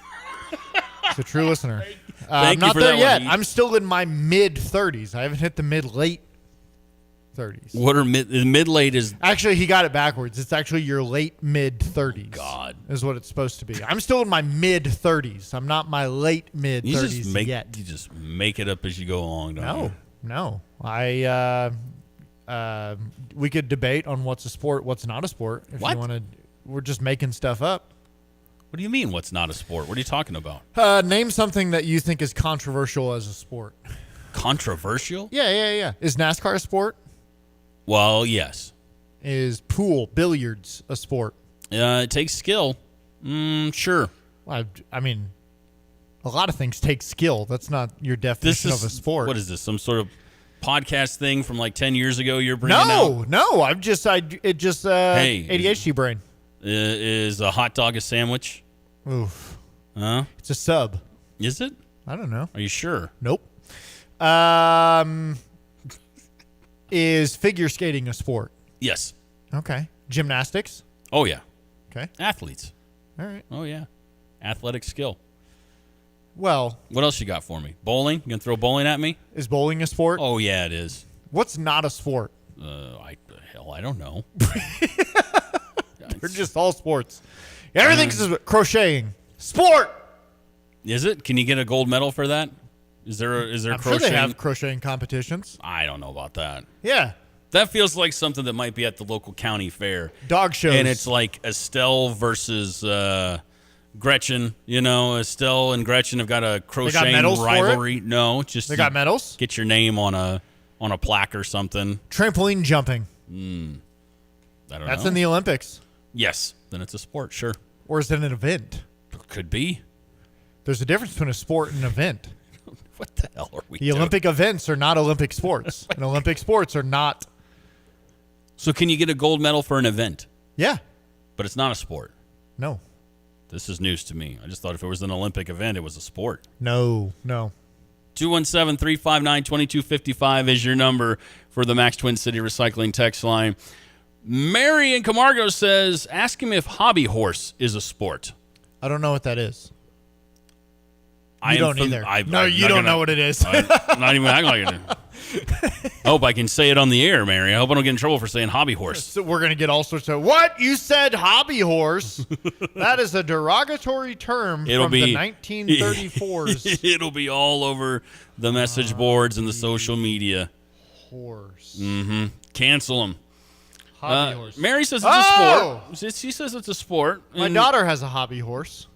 a true listener. Thank I'm not you for there that yet. one, I'm still in my mid-30s. I haven't hit the mid-late 30s. What are mid-late is? Actually, he got it backwards. It's actually your late mid-30s. God. Is what it's supposed to be. I'm still in my mid-30s. I'm not my late mid-30s yet. You just make it up as you go along, don't you? No. We could debate on what's a sport, what's not a sport. If What? you want to, we're just making stuff up. What do you mean what's not a sport? What are you talking about? Name something that you think is controversial as a sport. Controversial? Yeah. Is NASCAR a sport? Well, yes. Is billiards a sport? It takes skill. Sure. I mean, a lot of things take skill. That's not your definition of a sport. What is this? Some sort of podcast thing from like 10 years ago you're bringing out? No. ADHD brain. Is a hot dog a sandwich? Oof. Huh? It's a sub. Is it? I don't know. Are you sure? Nope. Is figure skating a sport? Yes. Okay. Gymnastics? Oh, yeah. Okay. Athletes. All right. Oh, yeah. Athletic skill. Well. What else you got for me? Bowling? You going to throw bowling at me? Is bowling a sport? Oh, yeah, it is. What's not a sport? I don't know. They're just all sports. Everything's crocheting. Sport! Is it? Can you get a gold medal for that? Is there I'm crocheting? sure they have crocheting competitions. I don't know about that. Yeah. That feels like something that might be at the local county fair. Dog shows. And it's like Estelle versus Gretchen. You know, Estelle and Gretchen have got a crocheting rivalry. No, just they got medals? Get your name on a plaque or something. Trampoline jumping. I don't know. That's in the Olympics. Yes. Then it's a sport, sure. Or is it an event? Could be. There's a difference between a sport and an event. What the hell are we doing? The Olympic events are not Olympic sports. And Olympic sports are not. So can you get a gold medal for an event? Yeah. But it's not a sport? No. This is news to me. I just thought if it was an Olympic event, it was a sport. No. 217-359-2255 is your number for the Max Twin City Recycling text line. Mary in Camargo says, ask him if hobby horse is a sport. I don't know what that is. You don't either. You don't know what it is. I'm not even acting like it. I hope I can say it on the air, Mary. I hope I don't get in trouble for saying hobby horse. So we're going to get all sorts of, what? You said hobby horse? That is a derogatory term from the 1934s. It'll be all over the message boards and the social media. Horse. Mm-hmm. Cancel them. Hobby horse. Mary says it's a sport. She says it's a sport. My daughter has a hobby horse.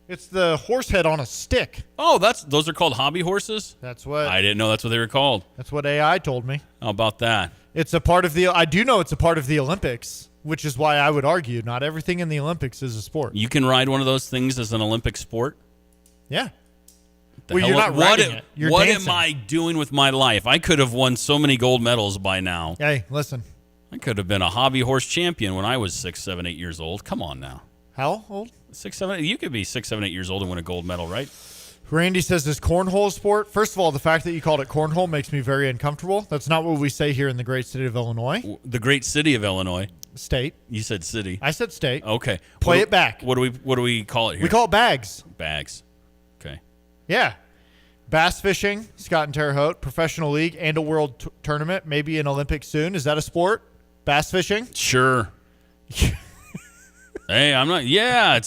It's the horse head on a stick. Oh, those are called hobby horses? That's what I didn't know that's what they were called. That's what AI told me. How about that? It's a part of I do know it's a part of the Olympics, which is why I would argue not everything in the Olympics is a sport. You can ride one of those things as an Olympic sport? Yeah. Well, you're not riding it. You're what dancing. am I doing with my life? I could have won so many gold medals by now. Hey, listen. I could have been a hobby horse champion when I was 6, 7, 8 years old. Come on now. How old? 6, 7, 8. You could be 6, 7, 8 years old and win a gold medal, right? Randy says, is cornhole a sport? First of all, the fact that you called it cornhole makes me very uncomfortable. That's not what we say here in the great city of Illinois. The great city of Illinois. State. You said city. I said state. Okay. Play it back. What do we call it here? We call it bags. Bags. Okay. Yeah. Bass fishing, Scott and Terre Haute, professional league, and a world tournament, maybe an Olympic soon. Is that a sport? Bass fishing? Sure. Hey, I'm not. Yeah,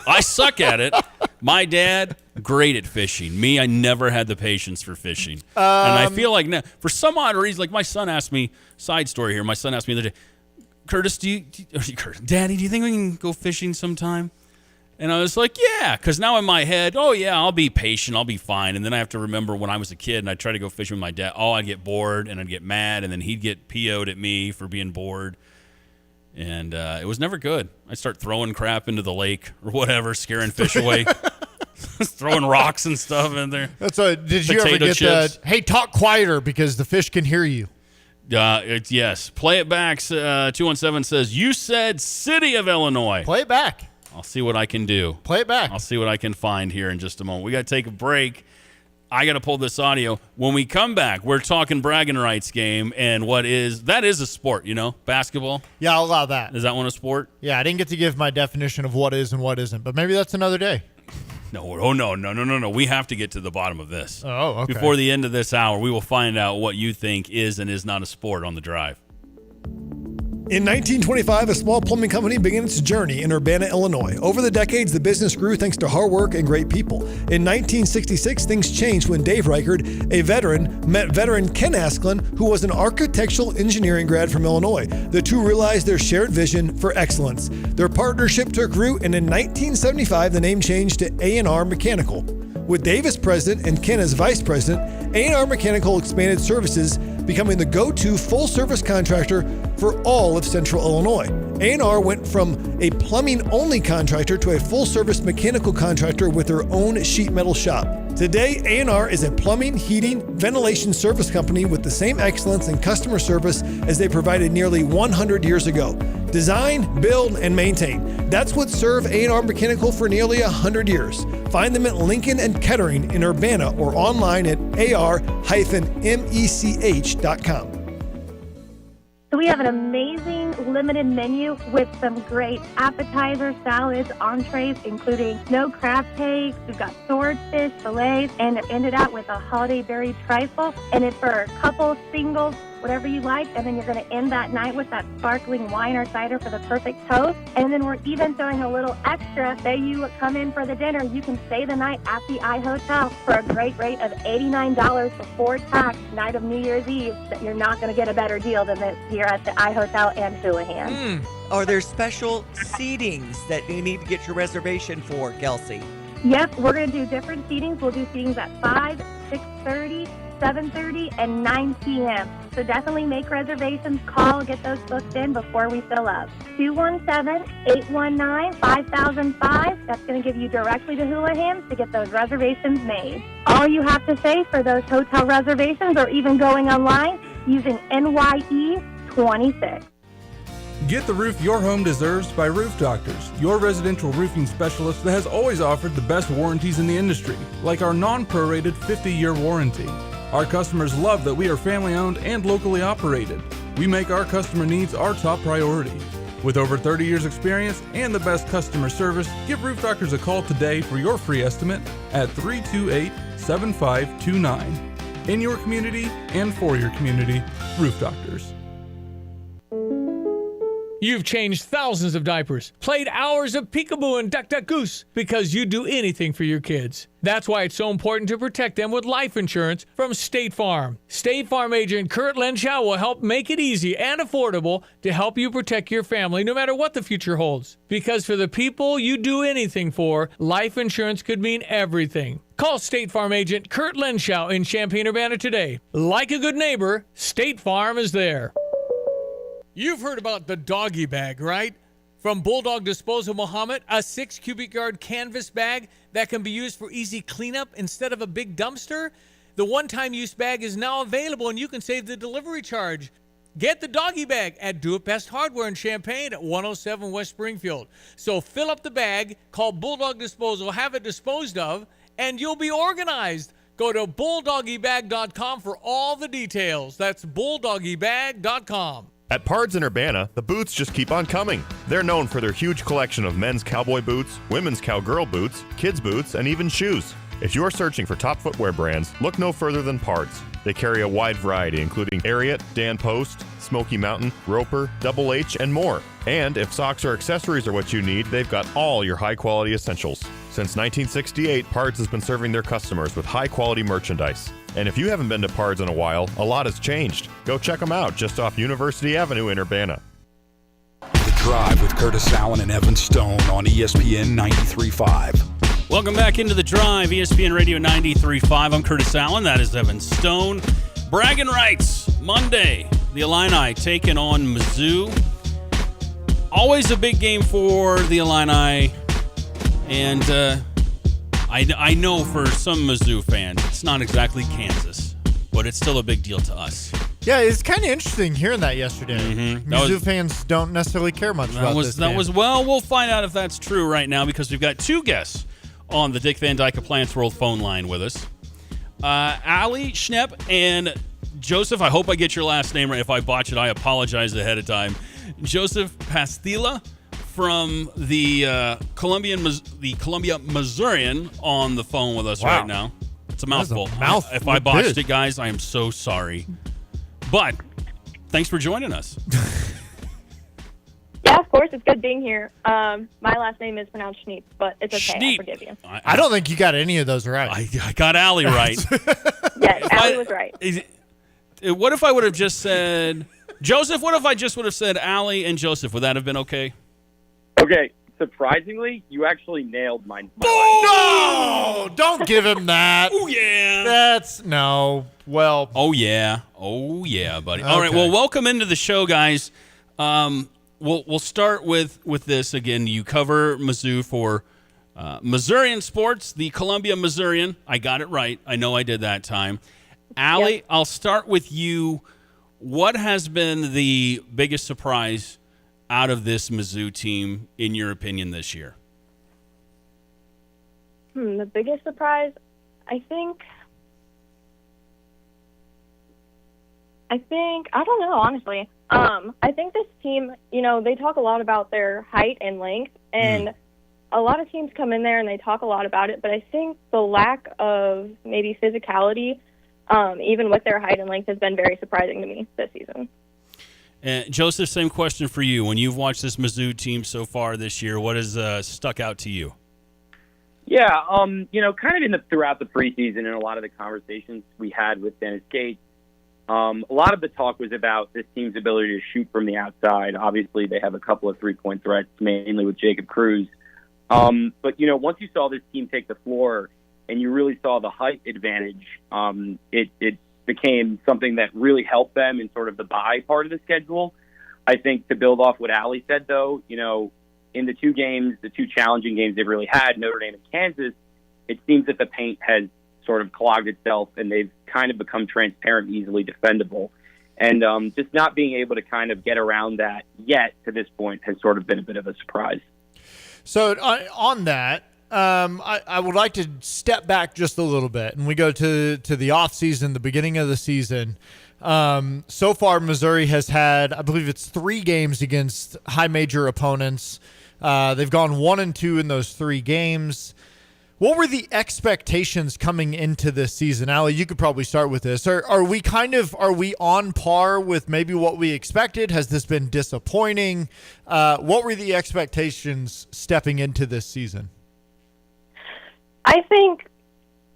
I suck at it. My dad, great at fishing. Me, I never had the patience for fishing. And I feel like now, for some odd reason, like my son asked me, side story here, my son asked me the other day, Curtis, Daddy, do you think we can go fishing sometime? And I was like, yeah, because now in my head, oh, yeah, I'll be patient, I'll be fine. And then I have to remember when I was a kid and I'd try to go fishing with my dad, I'd get bored and I'd get mad, and then he'd get PO'd at me for being bored. And it was never good. I'd start throwing crap into the lake or whatever, scaring fish away. Throwing rocks and stuff in there. That's did you ever get that? Hey, talk quieter because the fish can hear you. Yes. Play it back. 217 says, you said city of Illinois. Play it back. I'll see what I can do. Play it back. I'll see what I can find here in just a moment. We got to take a break. I got to pull this audio. When we come back, we're talking bragging rights game and that is a sport, basketball. Yeah, I'll allow that. Is that one a sport? Yeah, I didn't get to give my definition of what is and what isn't, but maybe that's another day. No. We have to get to the bottom of this. Oh, okay. Before the end of this hour, we will find out what you think is and is not a sport on the drive. In 1925, a small plumbing company began its journey in Urbana, Illinois. Over the decades, the business grew thanks to hard work and great people. In 1966, things changed when Dave Reichard, a veteran, met veteran Ken Asklin, who was an architectural engineering grad from Illinois. The two realized their shared vision for excellence. Their partnership took root, and in 1975, the name changed to A&R Mechanical. With Dave as president and Ken as vice president, A&R Mechanical expanded services, becoming the go-to full-service contractor for all of Central Illinois. A&R went from a plumbing-only contractor to a full-service mechanical contractor with their own sheet metal shop. Today, A&R is a plumbing, heating, ventilation service company with the same excellence in customer service as they provided nearly 100 years ago. Design, build, and maintain. That's what served A&R Mechanical for nearly 100 years. Find them at Lincoln and Kettering in Urbana or online at ar-mech.com. So we have an amazing limited menu with some great appetizers, salads, entrees, including snow crab cakes. We've got swordfish, fillets, and it ended out with a holiday berry trifle. And it's for couples, singles, whatever you like. And then you're going to end that night with that sparkling wine or cider for the perfect toast. And then we're even throwing a little extra. Say you come in for the dinner, you can stay the night at the iHotel for a great rate of $89 before tax, night of New Year's Eve. That you're not going to get a better deal than this here at the iHotel and Houlihan. Are there special seatings that you need to get your reservation for, Kelsey? Yep, we're going to do different seatings. We'll do seatings at 5, 6:30, 7:30, and 9 p.m. So definitely make reservations. Call, get those booked in before we fill up. 217-819-5005. That's going to give you directly to Houlihan's to get those reservations made. All you have to say for those hotel reservations or even going online using NYE26. Get the roof your home deserves by Roof Doctors, your residential roofing specialist that has always offered the best warranties in the industry, like our non-prorated 50-year warranty. Our customers love that we are family-owned and locally operated. We make our customer needs our top priority. With over 30 years experience and the best customer service, give Roof Doctors a call today for your free estimate at 328-7529. In your community and for your community, Roof Doctors. You've changed thousands of diapers, played hours of peekaboo and duck duck goose because you'd do anything for your kids. That's why it's so important to protect them with life insurance from State Farm. State Farm agent Kurt Lenschow will help make it easy and affordable to help you protect your family no matter what the future holds. Because for the people you do anything for, life insurance could mean everything. Call State Farm agent Kurt Lenschow in Champaign-Urbana today. Like a good neighbor, State Farm is there. You've heard about the doggy bag, right? From Bulldog Disposal Muhammad, a 6 cubic yard canvas bag that can be used for easy cleanup instead of a big dumpster. The one-time use bag is now available and you can save the delivery charge. Get the doggy bag at Do It Best Hardware in Champaign at 107 West Springfield. So fill up the bag, call Bulldog Disposal, have it disposed of, and you'll be organized. Go to bulldoggybag.com for all the details. That's bulldoggybag.com. At Pards in Urbana, the boots just keep on coming. They're known for their huge collection of men's cowboy boots, women's cowgirl boots, kids' boots, and even shoes. If you're searching for top footwear brands, look no further than Pards. They carry a wide variety, including Ariat, Dan Post, Smoky Mountain, Roper, Double H, and more. And if socks or accessories are what you need, they've got all your high-quality essentials. Since 1968, Pards has been serving their customers with high-quality merchandise. And if you haven't been to Pards in a while, a lot has changed. Go check them out just off University Avenue in Urbana. The Drive with Curtis Allen and Evan Stone on ESPN 93.5. Welcome back into The Drive, ESPN Radio 93.5. I'm Curtis Allen. That is Evan Stone. Bragging rights, Monday. The Illini taking on Mizzou. Always a big game for the Illini. And I know for some Mizzou fans, it's not exactly Kansas, but it's still a big deal to us. Yeah, it's kind of interesting hearing that yesterday. Mm-hmm. Mizzou fans don't necessarily care much about this game. Well, we'll find out if that's true right now because we've got two guests on the Dick Van Dyke Appliance World phone line with us. Ali Schnepp and Joseph, I hope I get your last name right. If I botch it, I apologize ahead of time. Joseph Pastila from the Columbia Missourian on the phone with us right now. It's a mouthful. If I botched it, guys, I am so sorry. But thanks for joining us. Yeah, of course. It's good being here. My last name is pronounced Schneep, but it's okay. Schneep. I forgive you. I don't think you got any of those right. I got Allie right. Yes, Allie was right. What if I would have just said Joseph? What if I just would have said Allie and Joseph? Would that have been okay? Okay. Surprisingly, you actually nailed my No! Don't give him that. Oh, yeah. That's, no. Well. Oh, yeah, buddy. Okay. All right, well, welcome into the show, guys. We'll start with this. Again, you cover Mizzou for Missourian Sports, the Columbia Missourian. I got it right. I know I did that time. Allie, yep. I'll start with you. What has been the biggest surprise out of this Mizzou team, in your opinion, this year? The biggest surprise, I don't know, honestly. I think this team, they talk a lot about their height and length, and a lot of teams come in there and they talk a lot about it, but I think the lack of maybe physicality, even with their height and length, has been very surprising to me this season. Joseph, same question for you. When you've watched this Mizzou team so far this year, what has stuck out to you? Yeah, kind of throughout the preseason and a lot of the conversations we had with Dennis Gates, a lot of the talk was about this team's ability to shoot from the outside. Obviously, they have a couple of three-point threats, mainly with Jacob Cruz. But, once you saw this team take the floor and you really saw the height advantage, it became something that really helped them in sort of the bye part of the schedule. I think to build off what Allie said, though, in the two challenging games they've really had, Notre Dame and Kansas, it seems that the paint has sort of clogged itself and they've kind of become transparent, easily defendable. And just not being able to kind of get around that yet to this point has sort of been a bit of a surprise. So on that, I would like to step back just a little bit, and we go to the off season, the beginning of the season. So far, Missouri has had, I believe it's 3 games against high major opponents. They've gone 1-2 in those 3 games. What were the expectations coming into this season? Allie, you could probably start with this. Are we on par with maybe what we expected? Has this been disappointing? What were the expectations stepping into this season? I think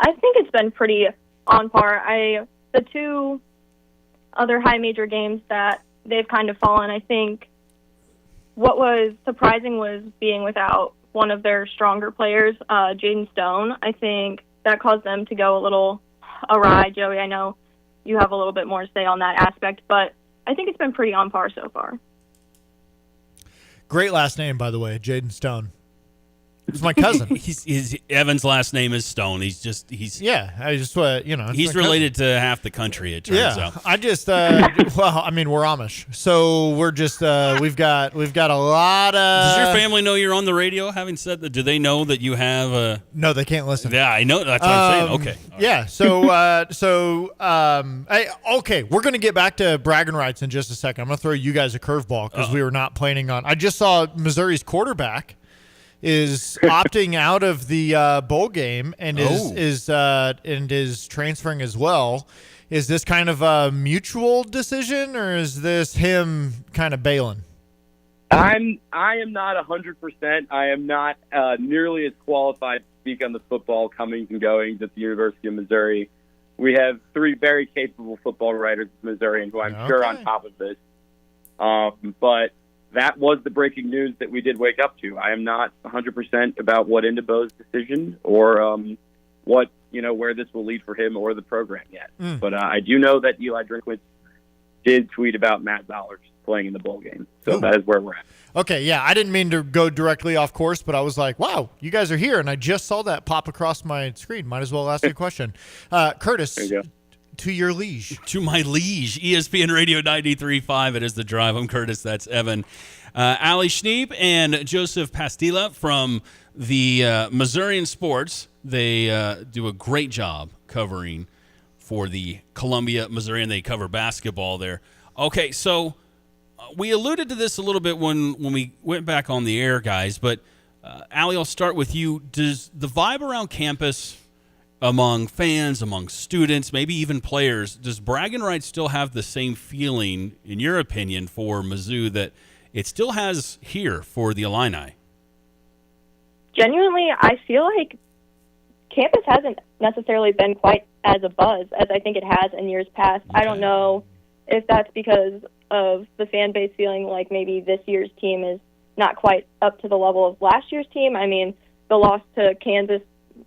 it's been pretty on par. The 2 other high major games that they've kind of fallen, I think what was surprising was being without one of their stronger players, Jaden Stone. I think that caused them to go a little awry. Joey, I know you have a little bit more to say on that aspect, but I think it's been pretty on par so far. Great last name, by the way, Jaden Stone. It's my cousin. Evan's last name is Stone. He's He's related to half the country. It turns out. I just well, I mean, we're Amish, so we're just we've got a lot of. Does your family know you're on the radio? Having said that, do they know that you have a? No, they can't listen. Yeah, I know. That's what I'm saying. Okay. Yeah. Okay, we're gonna get back to bragging rights in just a second. I'm gonna throw you guys a curveball because we were not planning on. I just saw Missouri's quarterback is opting out of the bowl game and is transferring as well. Is this kind of a mutual decision, or is this him kind of bailing? I am not 100%. I am not nearly as qualified to speak on the football comings and goings at the University of Missouri. We have 3 very capable football writers in Missouri, and who I'm sure on top of this. But that was the breaking news that we did wake up to. I am not 100% about what Indibo's decision or what, where this will lead for him or the program yet. But I do know that Eli Drinkwitz did tweet about Matt Ballard playing in the bowl game. So that is where we're at. Okay, yeah, I didn't mean to go directly off course, but I was like, wow, you guys are here, and I just saw that pop across my screen. Might as well ask you a question. Curtis, there you go. To your liege. To my liege. ESPN Radio 93.5. It is The Drive. I'm Curtis. That's Evan. Ali Schneep and Joseph Pastila from the Missourian Sports. They do a great job covering for the Columbia, Missouri, and they cover basketball there. Okay, so we alluded to this a little bit when we went back on the air, guys, but Ali, I'll start with you. Does the vibe around campus among fans, among students, maybe even players, does bragging rights still have the same feeling, in your opinion, for Mizzou that it still has here for the Illini? Genuinely, I feel like campus hasn't necessarily been quite as a buzz as I think it has in years past. Okay. I don't know if that's because of the fan base feeling like maybe this year's team is not quite up to the level of last year's team. I mean, the loss to Kansas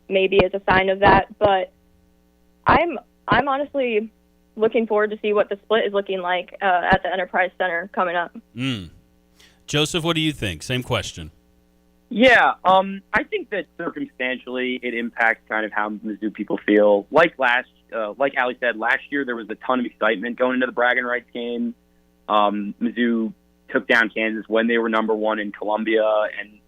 maybe is a sign of that, but I'm honestly looking forward to see what the split is looking like at the Enterprise Center coming up. Joseph, what do you think? Same question. Yeah, I think that circumstantially it impacts kind of how Mizzou people feel. Like Ali said, last year there was a ton of excitement going into the bragging rights game. Mizzou took down Kansas when they were number 1 in Columbia, and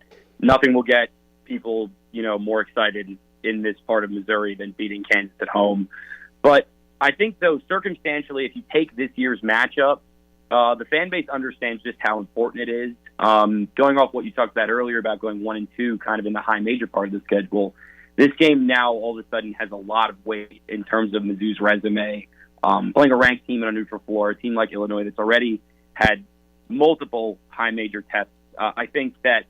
nothing will get people more excited in this part of Missouri than beating Kansas at home. But I think, though, circumstantially, if you take this year's matchup, the fan base understands just how important it is. Going off what you talked about earlier about going 1-2 kind of in the high major part of the schedule, this game now all of a sudden has a lot of weight in terms of Mizzou's resume. Playing a ranked team on a neutral floor, a team like Illinois that's already had multiple high major tests. I think that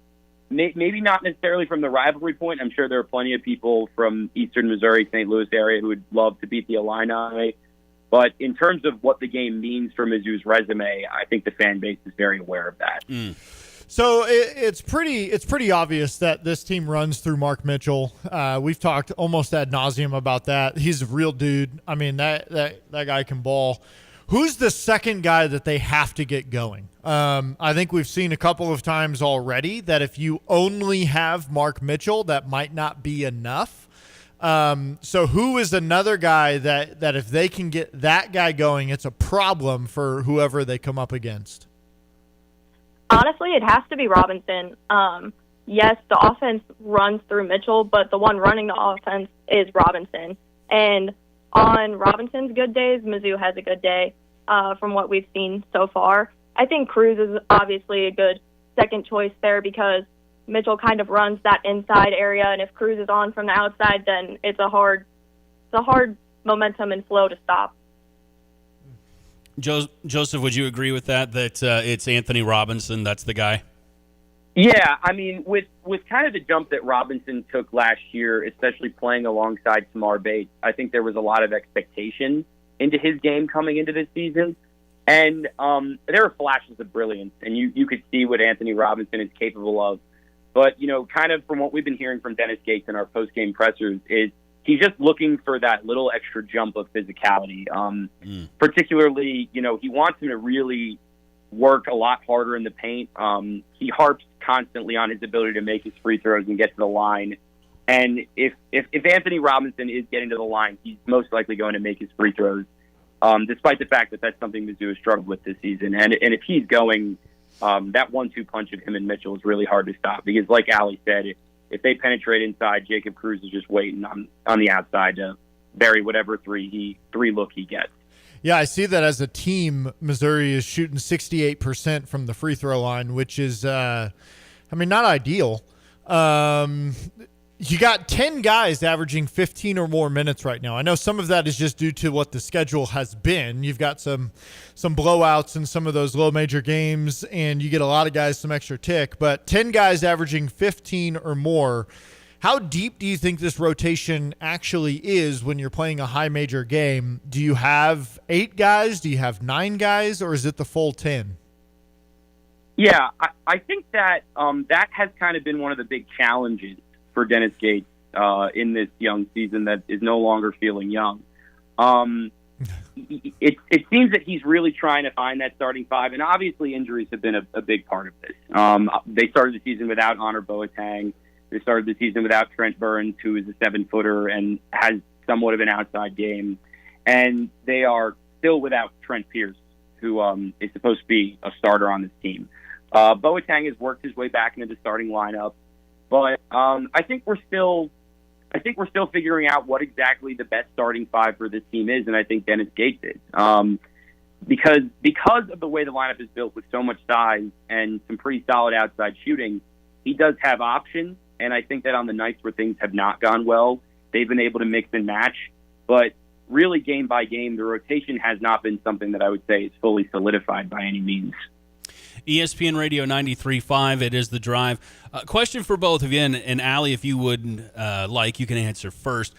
maybe not necessarily from the rivalry point. I'm sure there are plenty of people from eastern Missouri, St. Louis area who would love to beat the Illini. But in terms of what the game means for Mizzou's resume, I think the fan base is very aware of that. So it's pretty obvious that this team runs through Mark Mitchell. We've talked almost ad nauseum about that. He's a real dude. I mean, that guy can ball. Who's the second guy that they have to get going? I think we've seen a couple of times already that if you only have Mark Mitchell, that might not be enough. So who is another guy that if they can get that guy going, it's a problem for whoever they come up against? Honestly, it has to be Robinson. yes, the offense runs through Mitchell, but the one running the offense is Robinson. And on Robinson's good days, Mizzou has a good day from what we've seen so far. I think Cruz is obviously a good second choice there because Mitchell kind of runs that inside area, and if Cruz is on from the outside, then it's a hard momentum and flow to stop. Joseph, would you agree with that it's Anthony Robinson, that's the guy? Yeah, I mean, with kind of the jump that Robinson took last year, especially playing alongside Tamar Bates, I think there was a lot of expectation into his game coming into this season. And there were flashes of brilliance, and you could see what Anthony Robinson is capable of. But, kind of from what we've been hearing from Dennis Gates in our post-game pressers is he's just looking for that little extra jump of physicality. Particularly, he wants him to really work a lot harder in the paint. He harps constantly on his ability to make his free throws and get to the line. And if Anthony Robinson is getting to the line, he's most likely going to make his free throws, despite the fact that that's something Mizzou has struggled with this season. And if he's going, that 1-2 punch of him and Mitchell is really hard to stop because, like Allie said, if they penetrate inside, Jacob Cruz is just waiting on the outside to bury whatever three look he gets. Yeah, I see that as a team, Missouri is shooting 68% from the free throw line, which is, not ideal. You got 10 guys averaging 15 or more minutes right now. I know some of that is just due to what the schedule has been. You've got some blowouts in some of those low major games, and you get a lot of guys some extra tick. But 10 guys averaging 15 or more. How deep do you think this rotation actually is when you're playing a high major game? Do you have 8 guys? Do you have 9 guys? Or is it the full 10? Yeah, I think that that has kind of been one of the big challenges for Dennis Gates in this young season that is no longer feeling young. It seems that he's really trying to find that starting five, and obviously injuries have been a big part of this. They started the season without Honor Boateng. They started the season without Trent Burns, who is a 7-footer and has somewhat of an outside game. And they are still without Trent Pierce, who is supposed to be a starter on this team. Boateng has worked his way back into the starting lineup, but I think we're still figuring out what exactly the best starting five for this team is, and I think Dennis Gates is. Because of the way the lineup is built with so much size and some pretty solid outside shooting, he does have options. And I think that on the nights where things have not gone well, they've been able to mix and match. But really, game by game, the rotation has not been something that I would say is fully solidified by any means. ESPN Radio 93.5, it is The Drive. Question for both of you, and Allie, if you would you can answer first.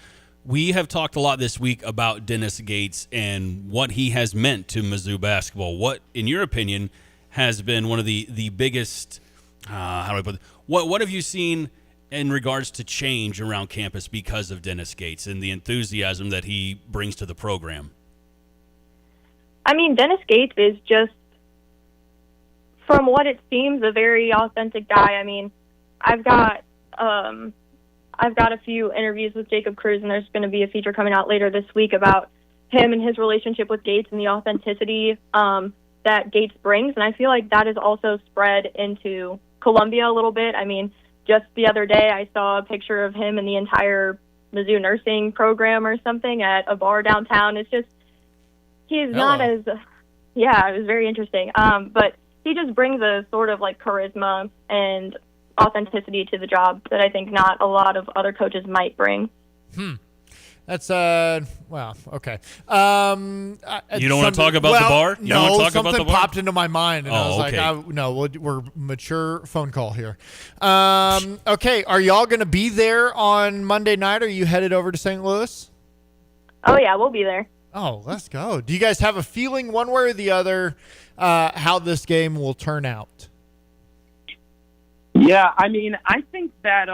We have talked a lot this week about Dennis Gates and what he has meant to Mizzou basketball. What, in your opinion, has been one of the biggest, how do I put it? What have you seen in regards to change around campus because of Dennis Gates and the enthusiasm that he brings to the program? I mean, Dennis Gates is just, from what it seems, a very authentic guy. I mean, I've got a few interviews with Jacob Cruz, and there's going to be a feature coming out later this week about him and his relationship with Gates and the authenticity that Gates brings. And I feel like that is also spread into Columbia a little bit. I mean, just the other day, I saw a picture of him and the entire Mizzou nursing program or something at a bar downtown. It's just, he's not as, it was very interesting. But he just brings a sort of like charisma and authenticity to the job that I think not a lot of other coaches might bring. That's well, okay. You don't want to talk about the bar? You don't want to talk about the bar? Something popped into my mind, and I was like, we're mature phone call here. Okay, are y'all going to be there on Monday night? Are you headed over to St. Louis? Oh yeah, we'll be there. Oh, let's go. Do you guys have a feeling one way or the other how this game will turn out? Yeah, I mean, I think that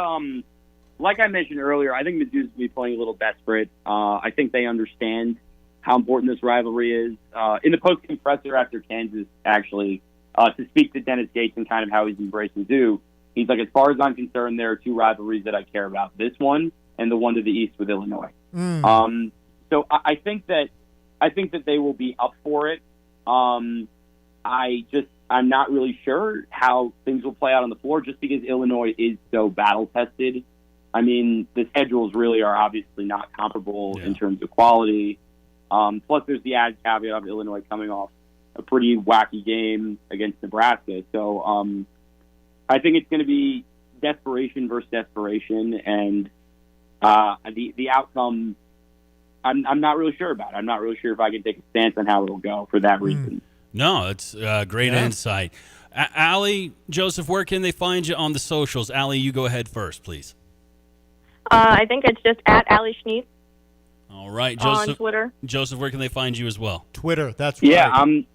like I mentioned earlier, I think Mizzou's going to be playing a little desperate. I think they understand how important this rivalry is. In the post-game presser after Kansas, actually, to speak to Dennis Gates and kind of how he's embraced Mizzou, he's like, as far as I'm concerned, there are two rivalries that I care about, this one and the one to the east with Illinois. So I think that they will be up for it. I'm not really sure how things will play out on the floor just because Illinois is so battle-tested. I mean, the schedules really are obviously not comparable in terms of quality. Plus, there's the added caveat of Illinois coming off a pretty wacky game against Nebraska. So I think it's going to be desperation versus desperation, and the outcome I'm not really sure about. I'm not really sure if I can take a stance on how it'll go for that reason. No, it's great insight. Allie, Joseph, where can they find you on the socials? Allie, you go ahead first, please. I think it's just at Allie Schneep. All right, Joseph. On Twitter. Joseph, where can they find you as well? Twitter, that's right. Yeah, I'm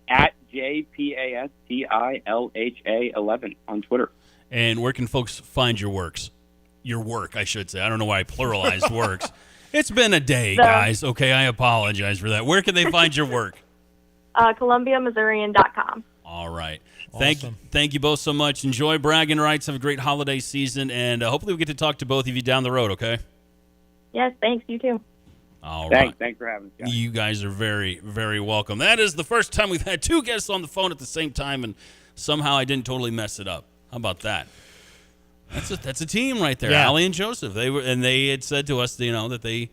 at JPASTILHA11 on Twitter. And where can folks find your works? Your work, I should say. I don't know why I pluralized works. It's been a day, guys. Okay, I apologize for that. Where can they find your work? ColumbiaMissourian.com. All right. Awesome. Thank you both so much. Enjoy bragging rights. Have a great holiday season, and hopefully we get to talk to both of you down the road, okay? Yes, thanks. You too. All right. Thanks for having us, guys. You guys are very, very welcome. That is the first time we've had two guests on the phone at the same time, and somehow I didn't totally mess it up. How about that? That's a team right there, Yeah. Allie and Joseph. They had said to us, that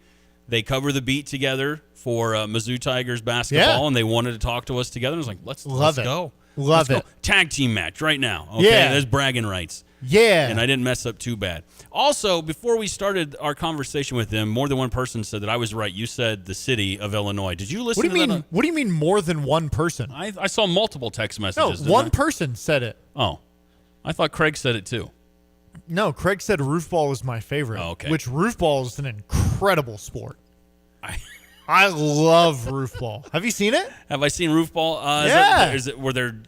they cover the beat together for Mizzou Tigers basketball, and they wanted to talk to us together. I was like, let's go. Love Let's it. go. Tag team match right now. Okay, Yeah. there's bragging rights. Yeah. And I didn't mess up too bad. Also, before we started our conversation with them, more than one person said that I was right. You said the city of Illinois. Did you listen What do you to mean? What do you mean more than one person? I saw multiple text No, messages. one person said it. Oh, I thought Craig said it too. No, Craig said roof ball is my favorite. Oh, okay. Which roof ball is an incredible sport. I love roof ball. Have you seen it? Have I seen roof ball? Yeah. Is it where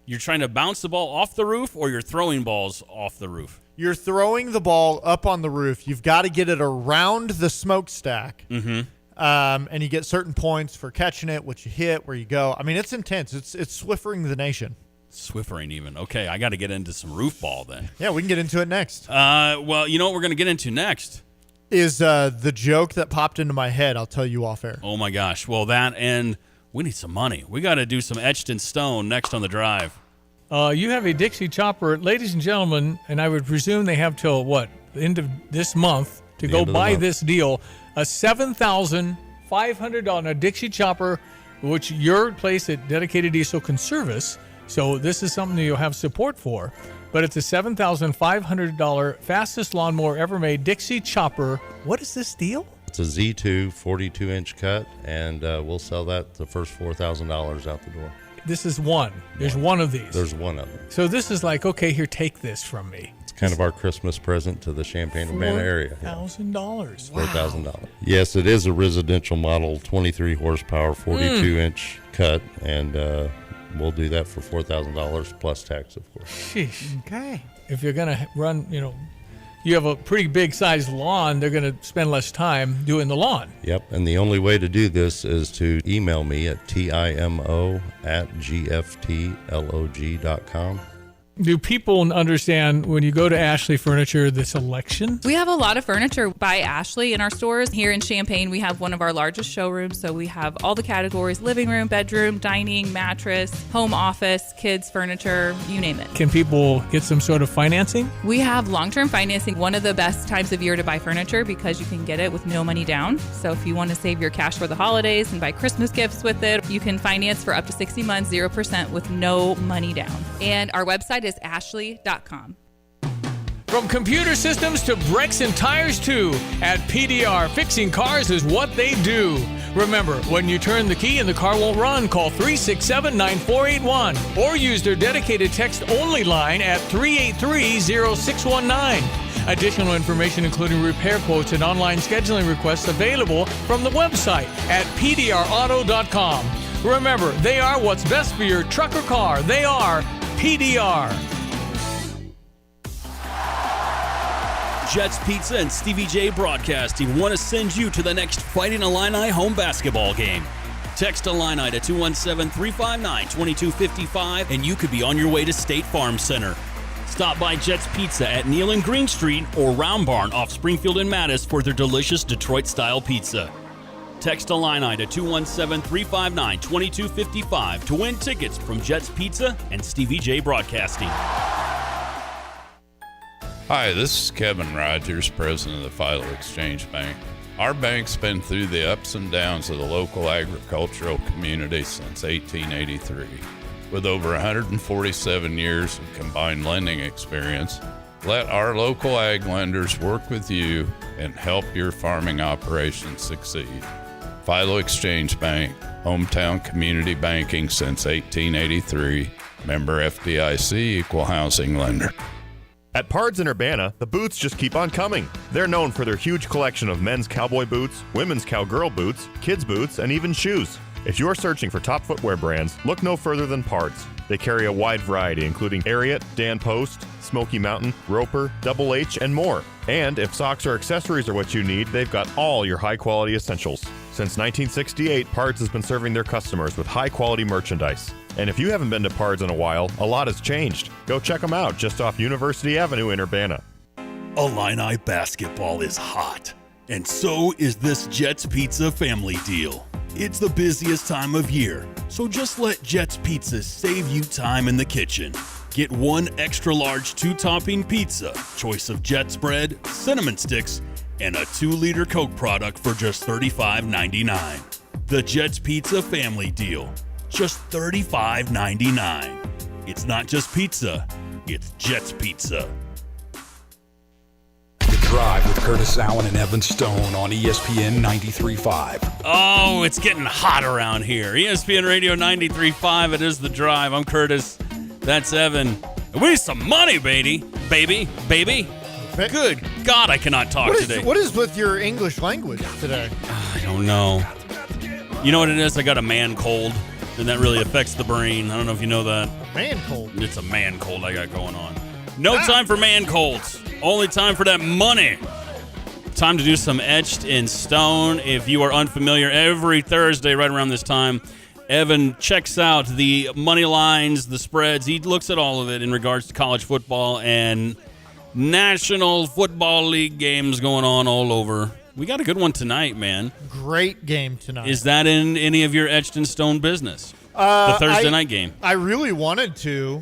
you're trying to bounce the ball off the roof, or you're throwing balls off the roof? You're throwing the ball up on the roof. You've got to get it around the smokestack. Mm-hmm. And you get certain points for catching it, what you hit, where you go. I mean, it's intense. It's Swiffering the nation. Swiffering even. Okay, I got to get into some roof ball then. Yeah, we can get into it next. Well, you know what we're going to get into next? Is the joke that popped into my head. I'll tell you off air. Oh, my gosh. Well, that and we need some money. We got to do some etched in stone next on the drive. You have a Dixie chopper, ladies and gentlemen, and I would presume they have till the end of this month to go buy this deal. A $7,500 a Dixie chopper, which your place at Dedicated Diesel can service. So this is something that you'll have support for. But it's a $7,500 fastest lawnmower ever made, Dixie chopper. What is this deal? It's a Z2 42-inch cut, and we'll sell that the first $4,000 out the door. This is one. There's one of these. There's one of them. So this is like, okay, here, take this from me. It's kind of our Christmas present to the Champaign-Urbana area. $4,000. $4,000. Yes, it is a residential model, 23 horsepower, 42-inch cut, and we'll do that for $4,000 plus tax, of course. Sheesh. Okay. If you're going to run, you have a pretty big sized lawn, they're going to spend less time doing the lawn. Yep, and the only way to do this is to email me at timo@gftlog.com. Do people understand when you go to Ashley Furniture, the selection? We have a lot of furniture by Ashley in our stores. Here in Champaign, we have one of our largest showrooms. So we have all the categories: living room, bedroom, dining, mattress, home office, kids furniture, you name it. Can people get some sort of financing? We have long-term financing, one of the best times of year to buy furniture because you can get it with no money down. So if you want to save your cash for the holidays and buy Christmas gifts with it, you can finance for up to 60 months, 0% with no money down. And our website is ashley.com. From computer systems to brakes and tires too, at PDR, fixing cars is what they do. Remember, when you turn the key and the car won't run, call 367-9481 or use their dedicated text-only line at 383-0619. Additional information including repair quotes and online scheduling requests available from the website at pdrauto.com. Remember, they are what's best for your truck or car. They are PDR. Jets Pizza and Stevie J Broadcasting want to send you to the next Fighting Illini home basketball game. Text Illini to 217-359-2255 and you could be on your way to State Farm Center. Stop by Jets Pizza at Neal and Green Street or Round Barn off Springfield and Mattis for their delicious Detroit-style pizza. Text Illini to 217-359-2255 to win tickets from Jets Pizza and Stevie J Broadcasting. Hi, this is Kevin Rogers, president of the Philo Exchange Bank. Our bank's been through the ups and downs of the local agricultural community since 1883. With over 147 years of combined lending experience, let our local ag lenders work with you and help your farming operations succeed. Philo Exchange Bank, hometown community banking since 1883, member FDIC, equal housing lender. At Pards in Urbana, the boots just keep on coming. They're known for their huge collection of men's cowboy boots, women's cowgirl boots, kids' boots, and even shoes. If you're searching for top footwear brands, look no further than Pards. They carry a wide variety, including Ariat, Dan Post, Smoky Mountain, Roper, Double H, and more. And if socks or accessories are what you need, they've got all your high-quality essentials. Since 1968, Pards has been serving their customers with high-quality merchandise. And if you haven't been to Pards in a while, a lot has changed. Go check them out just off University Avenue in Urbana. Illini basketball is hot, and so is this Jets Pizza family deal. It's the busiest time of year, so just let Jets Pizza save you time in the kitchen. Get one extra large 2-topping pizza, choice of Jets bread, cinnamon sticks, and a 2-liter Coke product for just $35.99. The Jets Pizza family deal, just $35.99. It's not just pizza, it's Jets Pizza. The Drive with Curtis Allen and Evan Stone on ESPN 93.5. Oh, it's getting hot around here. ESPN Radio 93.5, it is The Drive. I'm Curtis. That's Evan. And we need some money, baby. Baby. Good God, I cannot talk today. What is with your English language today? I don't know. You know what it is? I got a man cold, and that really affects the brain. I don't know if you know that. Man cold? It's a man cold I got going on. No time for man colds. Only time for that money. Time to do some Etched in Stone. If you are unfamiliar, every Thursday right around this time, Evan checks out the money lines, the spreads. He looks at all of it in regards to college football and National Football League games going on all over. We got a good one tonight, man. Great game tonight. Is that in any of your Etched in Stone business? The Thursday night game. I really wanted to.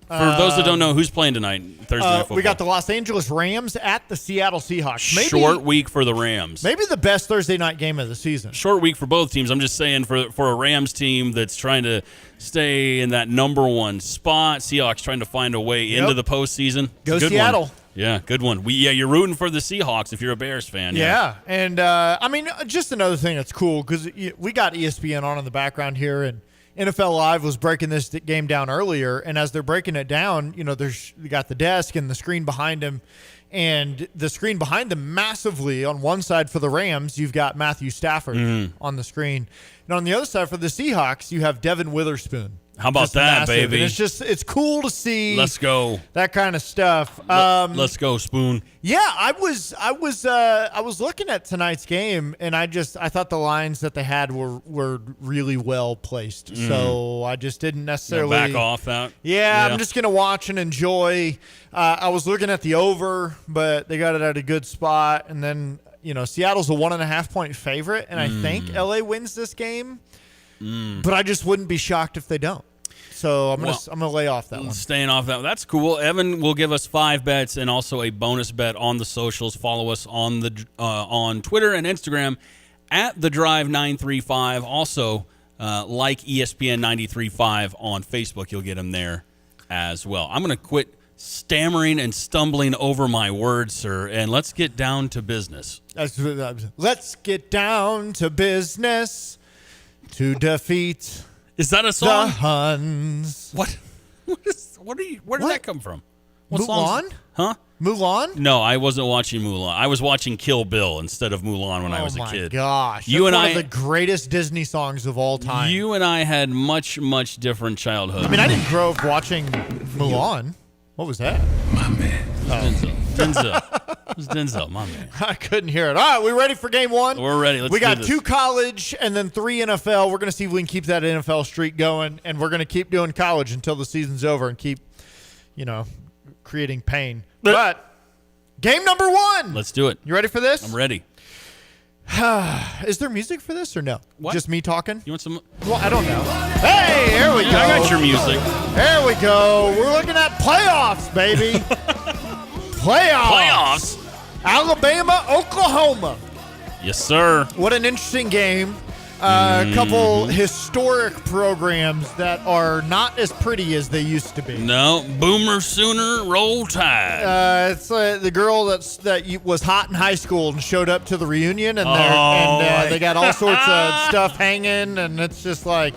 For those that don't know, who's playing tonight, Thursday night football? We got the Los Angeles Rams at the Seattle Seahawks. Maybe, short week for the Rams. Maybe the best Thursday night game of the season. Short week for both teams. I'm just saying for a Rams team that's trying to stay in that number one spot, Seahawks trying to find a way into the postseason. Go Seattle. One. Yeah, good one. You're rooting for the Seahawks if you're a Bears fan. Yeah. And, I mean, just another thing that's cool because we got ESPN on in the background here, and NFL Live was breaking this game down earlier, and as they're breaking it down, you got the desk and the screen behind him, and the screen behind them massively on one side for the Rams, you've got Matthew Stafford on the screen, and on the other side for the Seahawks, you have Devin Witherspoon. How about that, massive. baby? And it's cool to see. Let's go. That kind of stuff. Let's go, Spoon. Yeah, I was looking at tonight's game, and I thought the lines that they had were really well placed. So I just didn't necessarily back off that. Yeah, I'm just gonna watch and enjoy. I was looking at the over, but they got it at a good spot, and then Seattle's a 1.5 point favorite, and I think LA wins this game. But I just wouldn't be shocked if they don't. So I'm gonna lay off that one. Staying off that. That's cool. Evan will give us 5 bets and also a bonus bet on the socials. Follow us on the on Twitter and Instagram at The Drive 935. Also, like ESPN 93.5 on Facebook. You'll get them there as well. I'm gonna quit stammering and stumbling over my words, sir, and let's get down to business. Let's get down to business. To defeat is that a song? The Huns. What? Where did that come from? What Mulan? Songs? Huh? Mulan? No, I wasn't watching Mulan. I was watching Kill Bill instead of Mulan when I was a kid. Oh my gosh. That's one of the greatest Disney songs of all time. You and I had much, much different childhood. I mean, I didn't grow up watching Mulan. What was that? My man. Denzel. It was Denzel, my man. I couldn't hear it. All right, we ready for game one? We're ready. We got 2 college and then 3 NFL. We're going to see if we can keep that NFL streak going, and we're going to keep doing college until the season's over and keep, creating pain. But game number 1. Let's do it. You ready for this? I'm ready. Is there music for this or no? What? Just me talking? You want some? Well, I don't know. Hey, here we go. I got your music. There we go. We're looking at playoffs, baby. Playoffs. Alabama, Oklahoma. Yes, sir. What an interesting game. A couple historic programs that are not as pretty as they used to be. No, Boomer Sooner, Roll Tide. It's the girl that was hot in high school and showed up to the reunion, and they got all sorts of stuff hanging, and it's just like,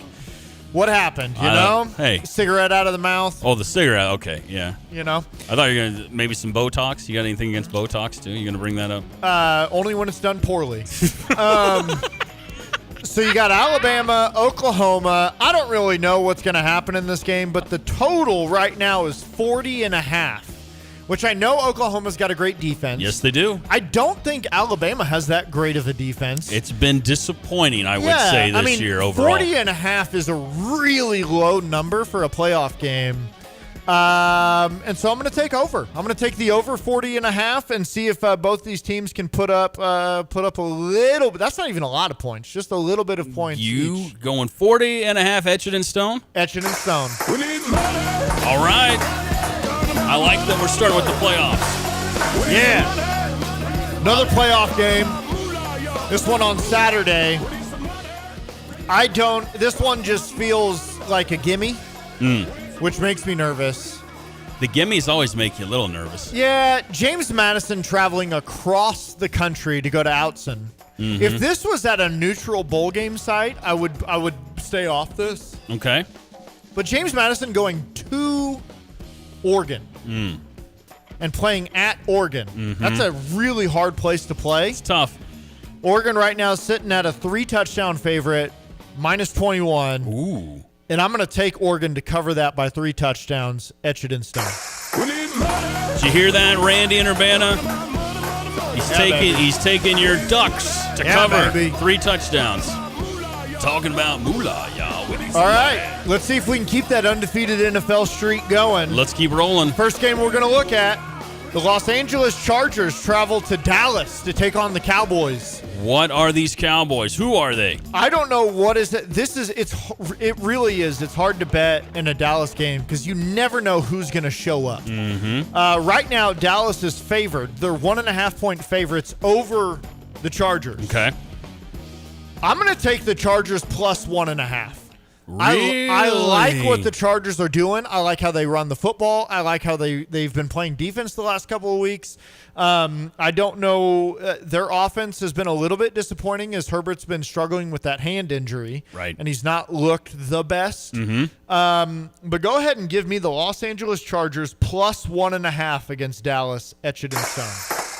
what happened? You know? Hey, cigarette out of the mouth. Oh, the cigarette. Okay, yeah. You know? I thought you were gonna maybe some Botox. You got anything against Botox too? You gonna bring that up? Only when it's done poorly. So you got Alabama, Oklahoma. I don't really know what's going to happen in this game, but the total right now is 40.5, which I know Oklahoma's got a great defense. Yes, they do. I don't think Alabama has that great of a defense. It's been disappointing, I would say, this year overall. 40.5 is a really low number for a playoff game. And so I'm going to take over. I'm going to take the over 40.5 and see if both these teams can put up a little bit. That's not even a lot of points, just a little bit of points. You going 40.5, etch it in stone? Etch it in stone. All right. I like that we're starting with the playoffs. Yeah. Another playoff game. This one on Saturday. This one just feels like a gimme. Which makes me nervous. The gimmies always make you a little nervous. Yeah, James Madison traveling across the country to go to Outson. Mm-hmm. If this was at a neutral bowl game site, I would stay off this. Okay. But James Madison going to Oregon and playing at Oregon. That's a really hard place to play. It's tough. Oregon right now is sitting at a 3-touchdown favorite, minus 21. Ooh. And I'm going to take Oregon to cover that by 3 touchdowns. Etch it in stone. Did you hear that, Randy and Urbana? He's taking your Ducks to cover 3 touchdowns. Talking about moolah, y'all. All right, let's see if we can keep that undefeated NFL streak going. Let's keep rolling. First game we're going to look at, the Los Angeles Chargers travel to Dallas to take on the Cowboys. What are these Cowboys? Who are they? I don't know what is it. It really is. It's hard to bet in a Dallas game because you never know who's going to show up. Right now, Dallas is favored. They're 1.5-point favorites over the Chargers. Okay. I'm going to take the Chargers plus 1.5. Really? I like what the Chargers are doing. I like how they run the football. I like how they've been playing defense the last couple of weeks. I don't know. Their offense has been a little bit disappointing as Herbert's been struggling with that hand injury. Right. And he's not looked the best. But go ahead and give me the Los Angeles Chargers plus 1.5 against Dallas. Etch it in stone.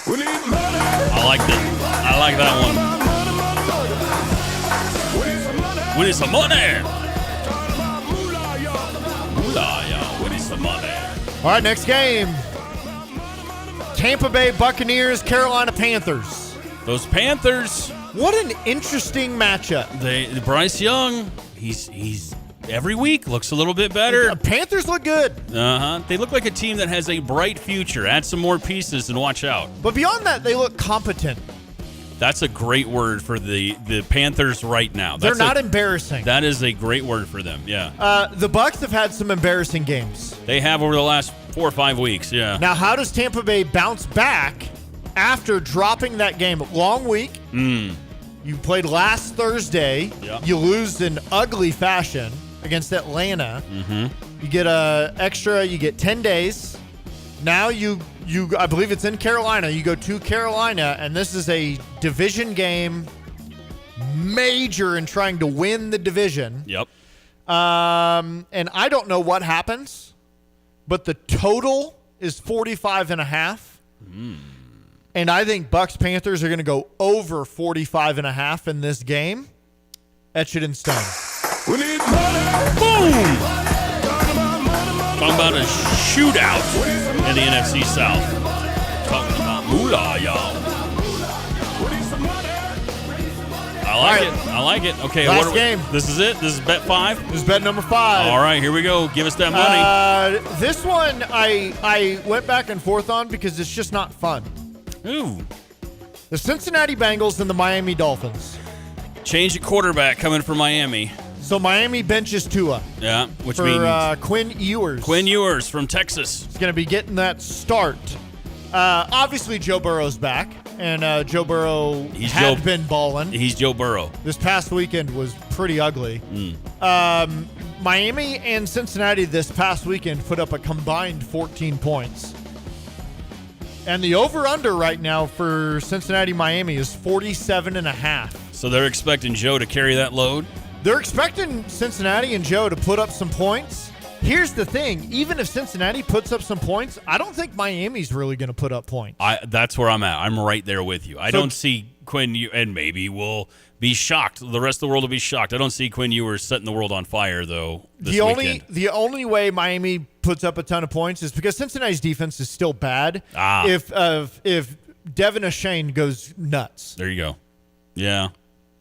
I like that. I like that one. We need some money. We need some money. All right, next game. Tampa Bay Buccaneers, Carolina Panthers. Those Panthers. What an interesting matchup. Bryce Young, he's every week looks a little bit better. Panthers look good. They look like a team that has a bright future. Add some more pieces and watch out. But beyond that, they look competent. That's a great word for the Panthers right now. They're not embarrassing. That is a great word for them, yeah. The Bucs have had some embarrassing games. They have over the last 4 or 5 weeks, yeah. Now, how does Tampa Bay bounce back after dropping that game? Long week. You played last Thursday. Yep. You lose in ugly fashion against Atlanta. You get you get 10 days. Now I believe it's in Carolina. You go to Carolina, and this is a division game, major in trying to win the division. Yep. And I don't know what happens, but the total is 45.5. And I think Bucs Panthers are going to go over 45.5 in this game. Etch it in stone. We need money. Boom! Talking about a shootout in the NFC South. Talking about moolah, y'all. I like it. Okay, last game. This is it? This is bet 5? This is bet number 5. All right, here we go. Give us that money. This one I went back and forth on because it's just not fun. Ooh. The Cincinnati Bengals and the Miami Dolphins. Change at quarterback coming from Miami. So Miami benches Tua. Yeah, which for means Quinn Ewers. Quinn Ewers from Texas. He's going to be getting that start. Obviously, Joe Burrow's back, and Joe Burrow had been balling. He's Joe Burrow. This past weekend was pretty ugly. Miami and Cincinnati this past weekend put up a combined 14 points. And the over-under right now for Cincinnati-Miami is 47.5. So they're expecting Joe to carry that load? They're expecting Cincinnati and Joe to put up some points. Here's the thing. Even if Cincinnati puts up some points, I don't think Miami's really going to put up points. That's where I'm at. I'm right there with you. I don't see Quinn, and maybe we'll be shocked. The rest of the world will be shocked. I don't see Quinn Ewers setting the world on fire, though, this weekend. The only way Miami puts up a ton of points is because Cincinnati's defense is still bad. If Devin O'Shane goes nuts. There you go. Yeah.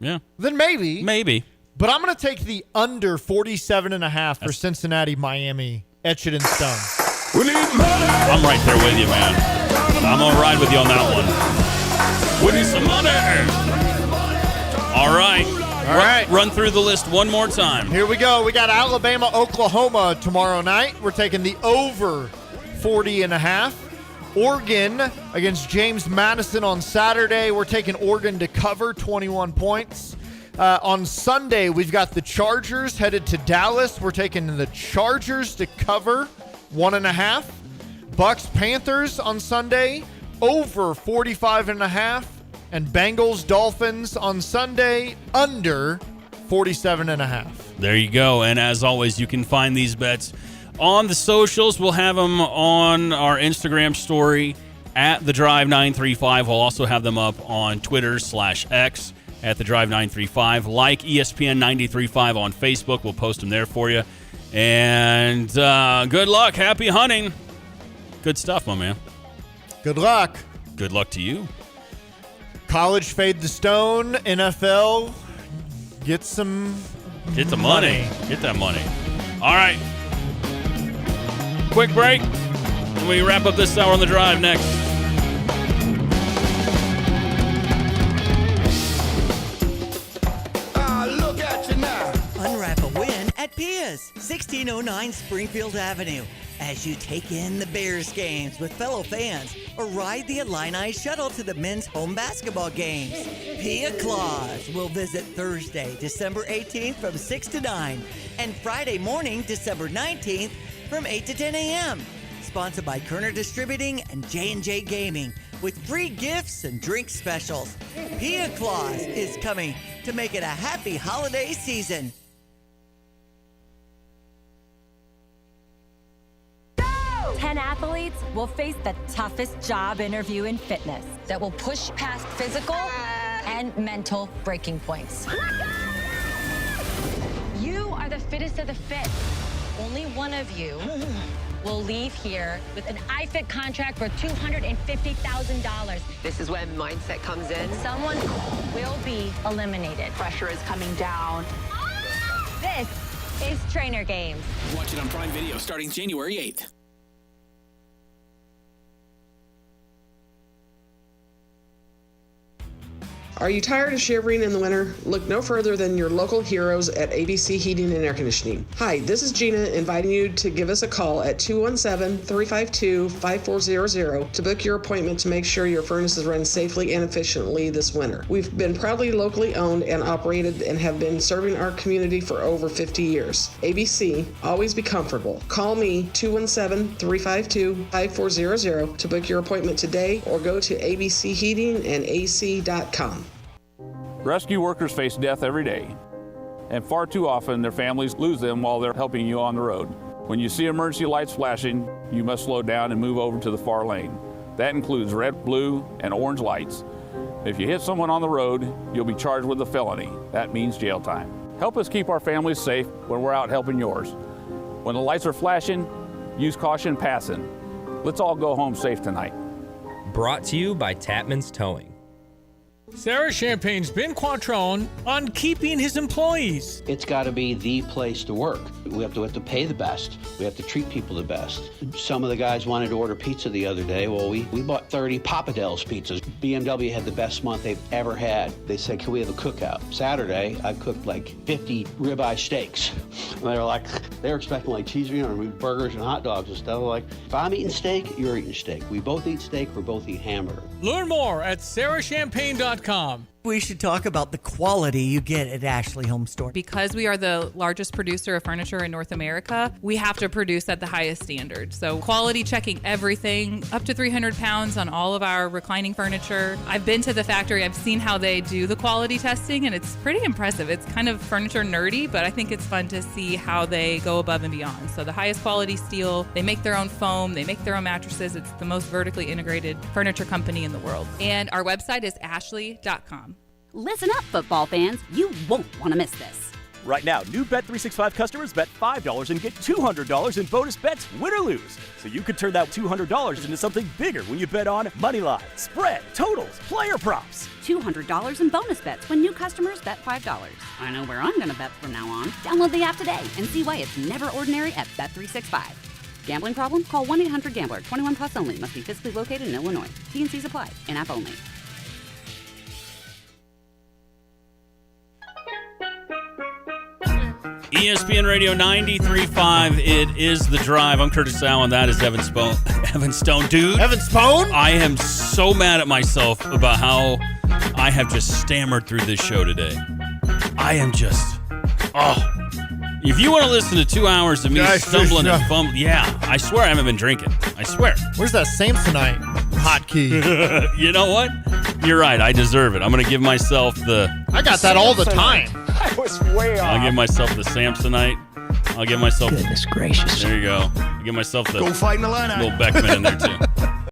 Then maybe. Maybe. But I'm going to take the under 47.5 for Cincinnati-Miami. Etch it in stone. We need money. I'm right there with you, man. I'm going to ride with you on that one. We need some money. All right. Run through the list one more time. Here we go. We got Alabama, Oklahoma tomorrow night. We're taking the over 40.5. Oregon against James Madison on Saturday. We're taking Oregon to cover 21 points. On Sunday, we've got the Chargers headed to Dallas. We're taking the Chargers to cover 1.5. Bucks, Panthers on Sunday, over 45.5. And Bengals, Dolphins on Sunday, under 47.5. There you go. And as always, you can find these bets on the socials. We'll have them on our Instagram story at The Drive 935. We'll also have them up on Twitter/X at The Drive 935. Like ESPN 935 on Facebook. We'll post them there for you. And good luck. Happy hunting. Good stuff, my man. Good luck. Good luck to you. College fade the stone. NFL get some money. Get that money. All right. Quick break. And we wrap up this hour on The Drive next. Look at you now. Unwrap a win at Pia's, 1609 Springfield Avenue. As you take in the Bears games with fellow fans or ride the Illini shuttle to the men's home basketball games. Pia Claus will visit Thursday, December 18th from 6 to 9 and Friday morning, December 19th from 8 to 10 a.m. Sponsored by Kerner Distributing and J&J Gaming with free gifts and drink specials. Pia Claus is coming to make it a happy holiday season. 10 athletes will face the toughest job interview in fitness that will push past physical and mental breaking points. You are the fittest of the fit. Only one of you will leave here with an iFit contract for $250,000. This is when mindset comes in. Someone will be eliminated. Pressure is coming down. This is Trainer Games. Watch it on Prime Video starting January 8th. Are you tired of shivering in the winter? Look no further than your local heroes at ABC Heating and Air Conditioning. Hi, this is Gina inviting you to give us a call at 217-352-5400 to book your appointment to make sure your furnaces run safely and efficiently this winter. We've been proudly locally owned and operated and have been serving our community for over 50 years. ABC, always be comfortable. Call me 217-352-5400 to book your appointment today or go to abcheatingandac.com. Rescue workers face death every day, and far too often their families lose them while they're helping you on the road. When you see emergency lights flashing, you must slow down and move over to the far lane. That includes red, blue, and orange lights. If you hit someone on the road, you'll be charged with a felony. That means jail time. Help us keep our families safe when we're out helping yours. When the lights are flashing, use caution passing. Let's all go home safe tonight. Brought to you by Tapman's Towing. Sarah Champagne's Ben Quattrone on keeping his employees. It's got to be the place to work. We have to pay the best. We have to treat people the best. Some of the guys wanted to order pizza the other day. Well, we bought 30 Papa Del's pizzas. BMW had the best month they've ever had. They said, can we have a cookout? Saturday, I cooked like 50 ribeye steaks. And they were expecting like cheeseburgers, burgers and hot dogs and stuff. Like, if I'm eating steak, you're eating steak. We both eat steak, we both eat hamburger. Learn more at sarahchampagne.com. We should talk about the quality you get at Ashley Home Store. Because we are the largest producer of furniture in North America, we have to produce at the highest standard. So quality checking everything, up to 300 pounds on all of our reclining furniture. I've been to the factory. I've seen how they do the quality testing, and it's pretty impressive. It's kind of furniture nerdy, but I think it's fun to see how they go above and beyond. So the highest quality steel, they make their own foam, they make their own mattresses. It's the most vertically integrated furniture company in the world. And our website is ashley.com. Listen up, football fans. You won't want to miss this. Right now, new Bet365 customers bet $5 and get $200 in bonus bets, win or lose. So you could turn that $200 into something bigger when you bet on money line, spread, totals, player props. $200 in bonus bets when new customers bet $5. I know where I'm going to bet from now on. Download the app today and see why it's never ordinary at Bet365. Gambling problem? Call 1-800-GAMBLER. 21 plus only. Must be physically located in Illinois. T&Cs apply. In-app only. ESPN Radio 93.5. It is The Drive. I'm Curtis Allen. That is Evan Stone. Dude. Evan Stone? I am so mad at myself about how I have just stammered through this show today. I am just... If you want to listen to 2 hours of me stumbling and fumbling... Yeah, I swear I haven't been drinking. I swear. Where's that Samsonite hotkey? You know what? You're right. I deserve it. I'm going to give myself the... I got that all the time. I was way off. I'll give myself the Samsonite. I'll give myself... Goodness gracious. There you go. I'll give myself the... Go fight in the line. Little Beckman in there, too.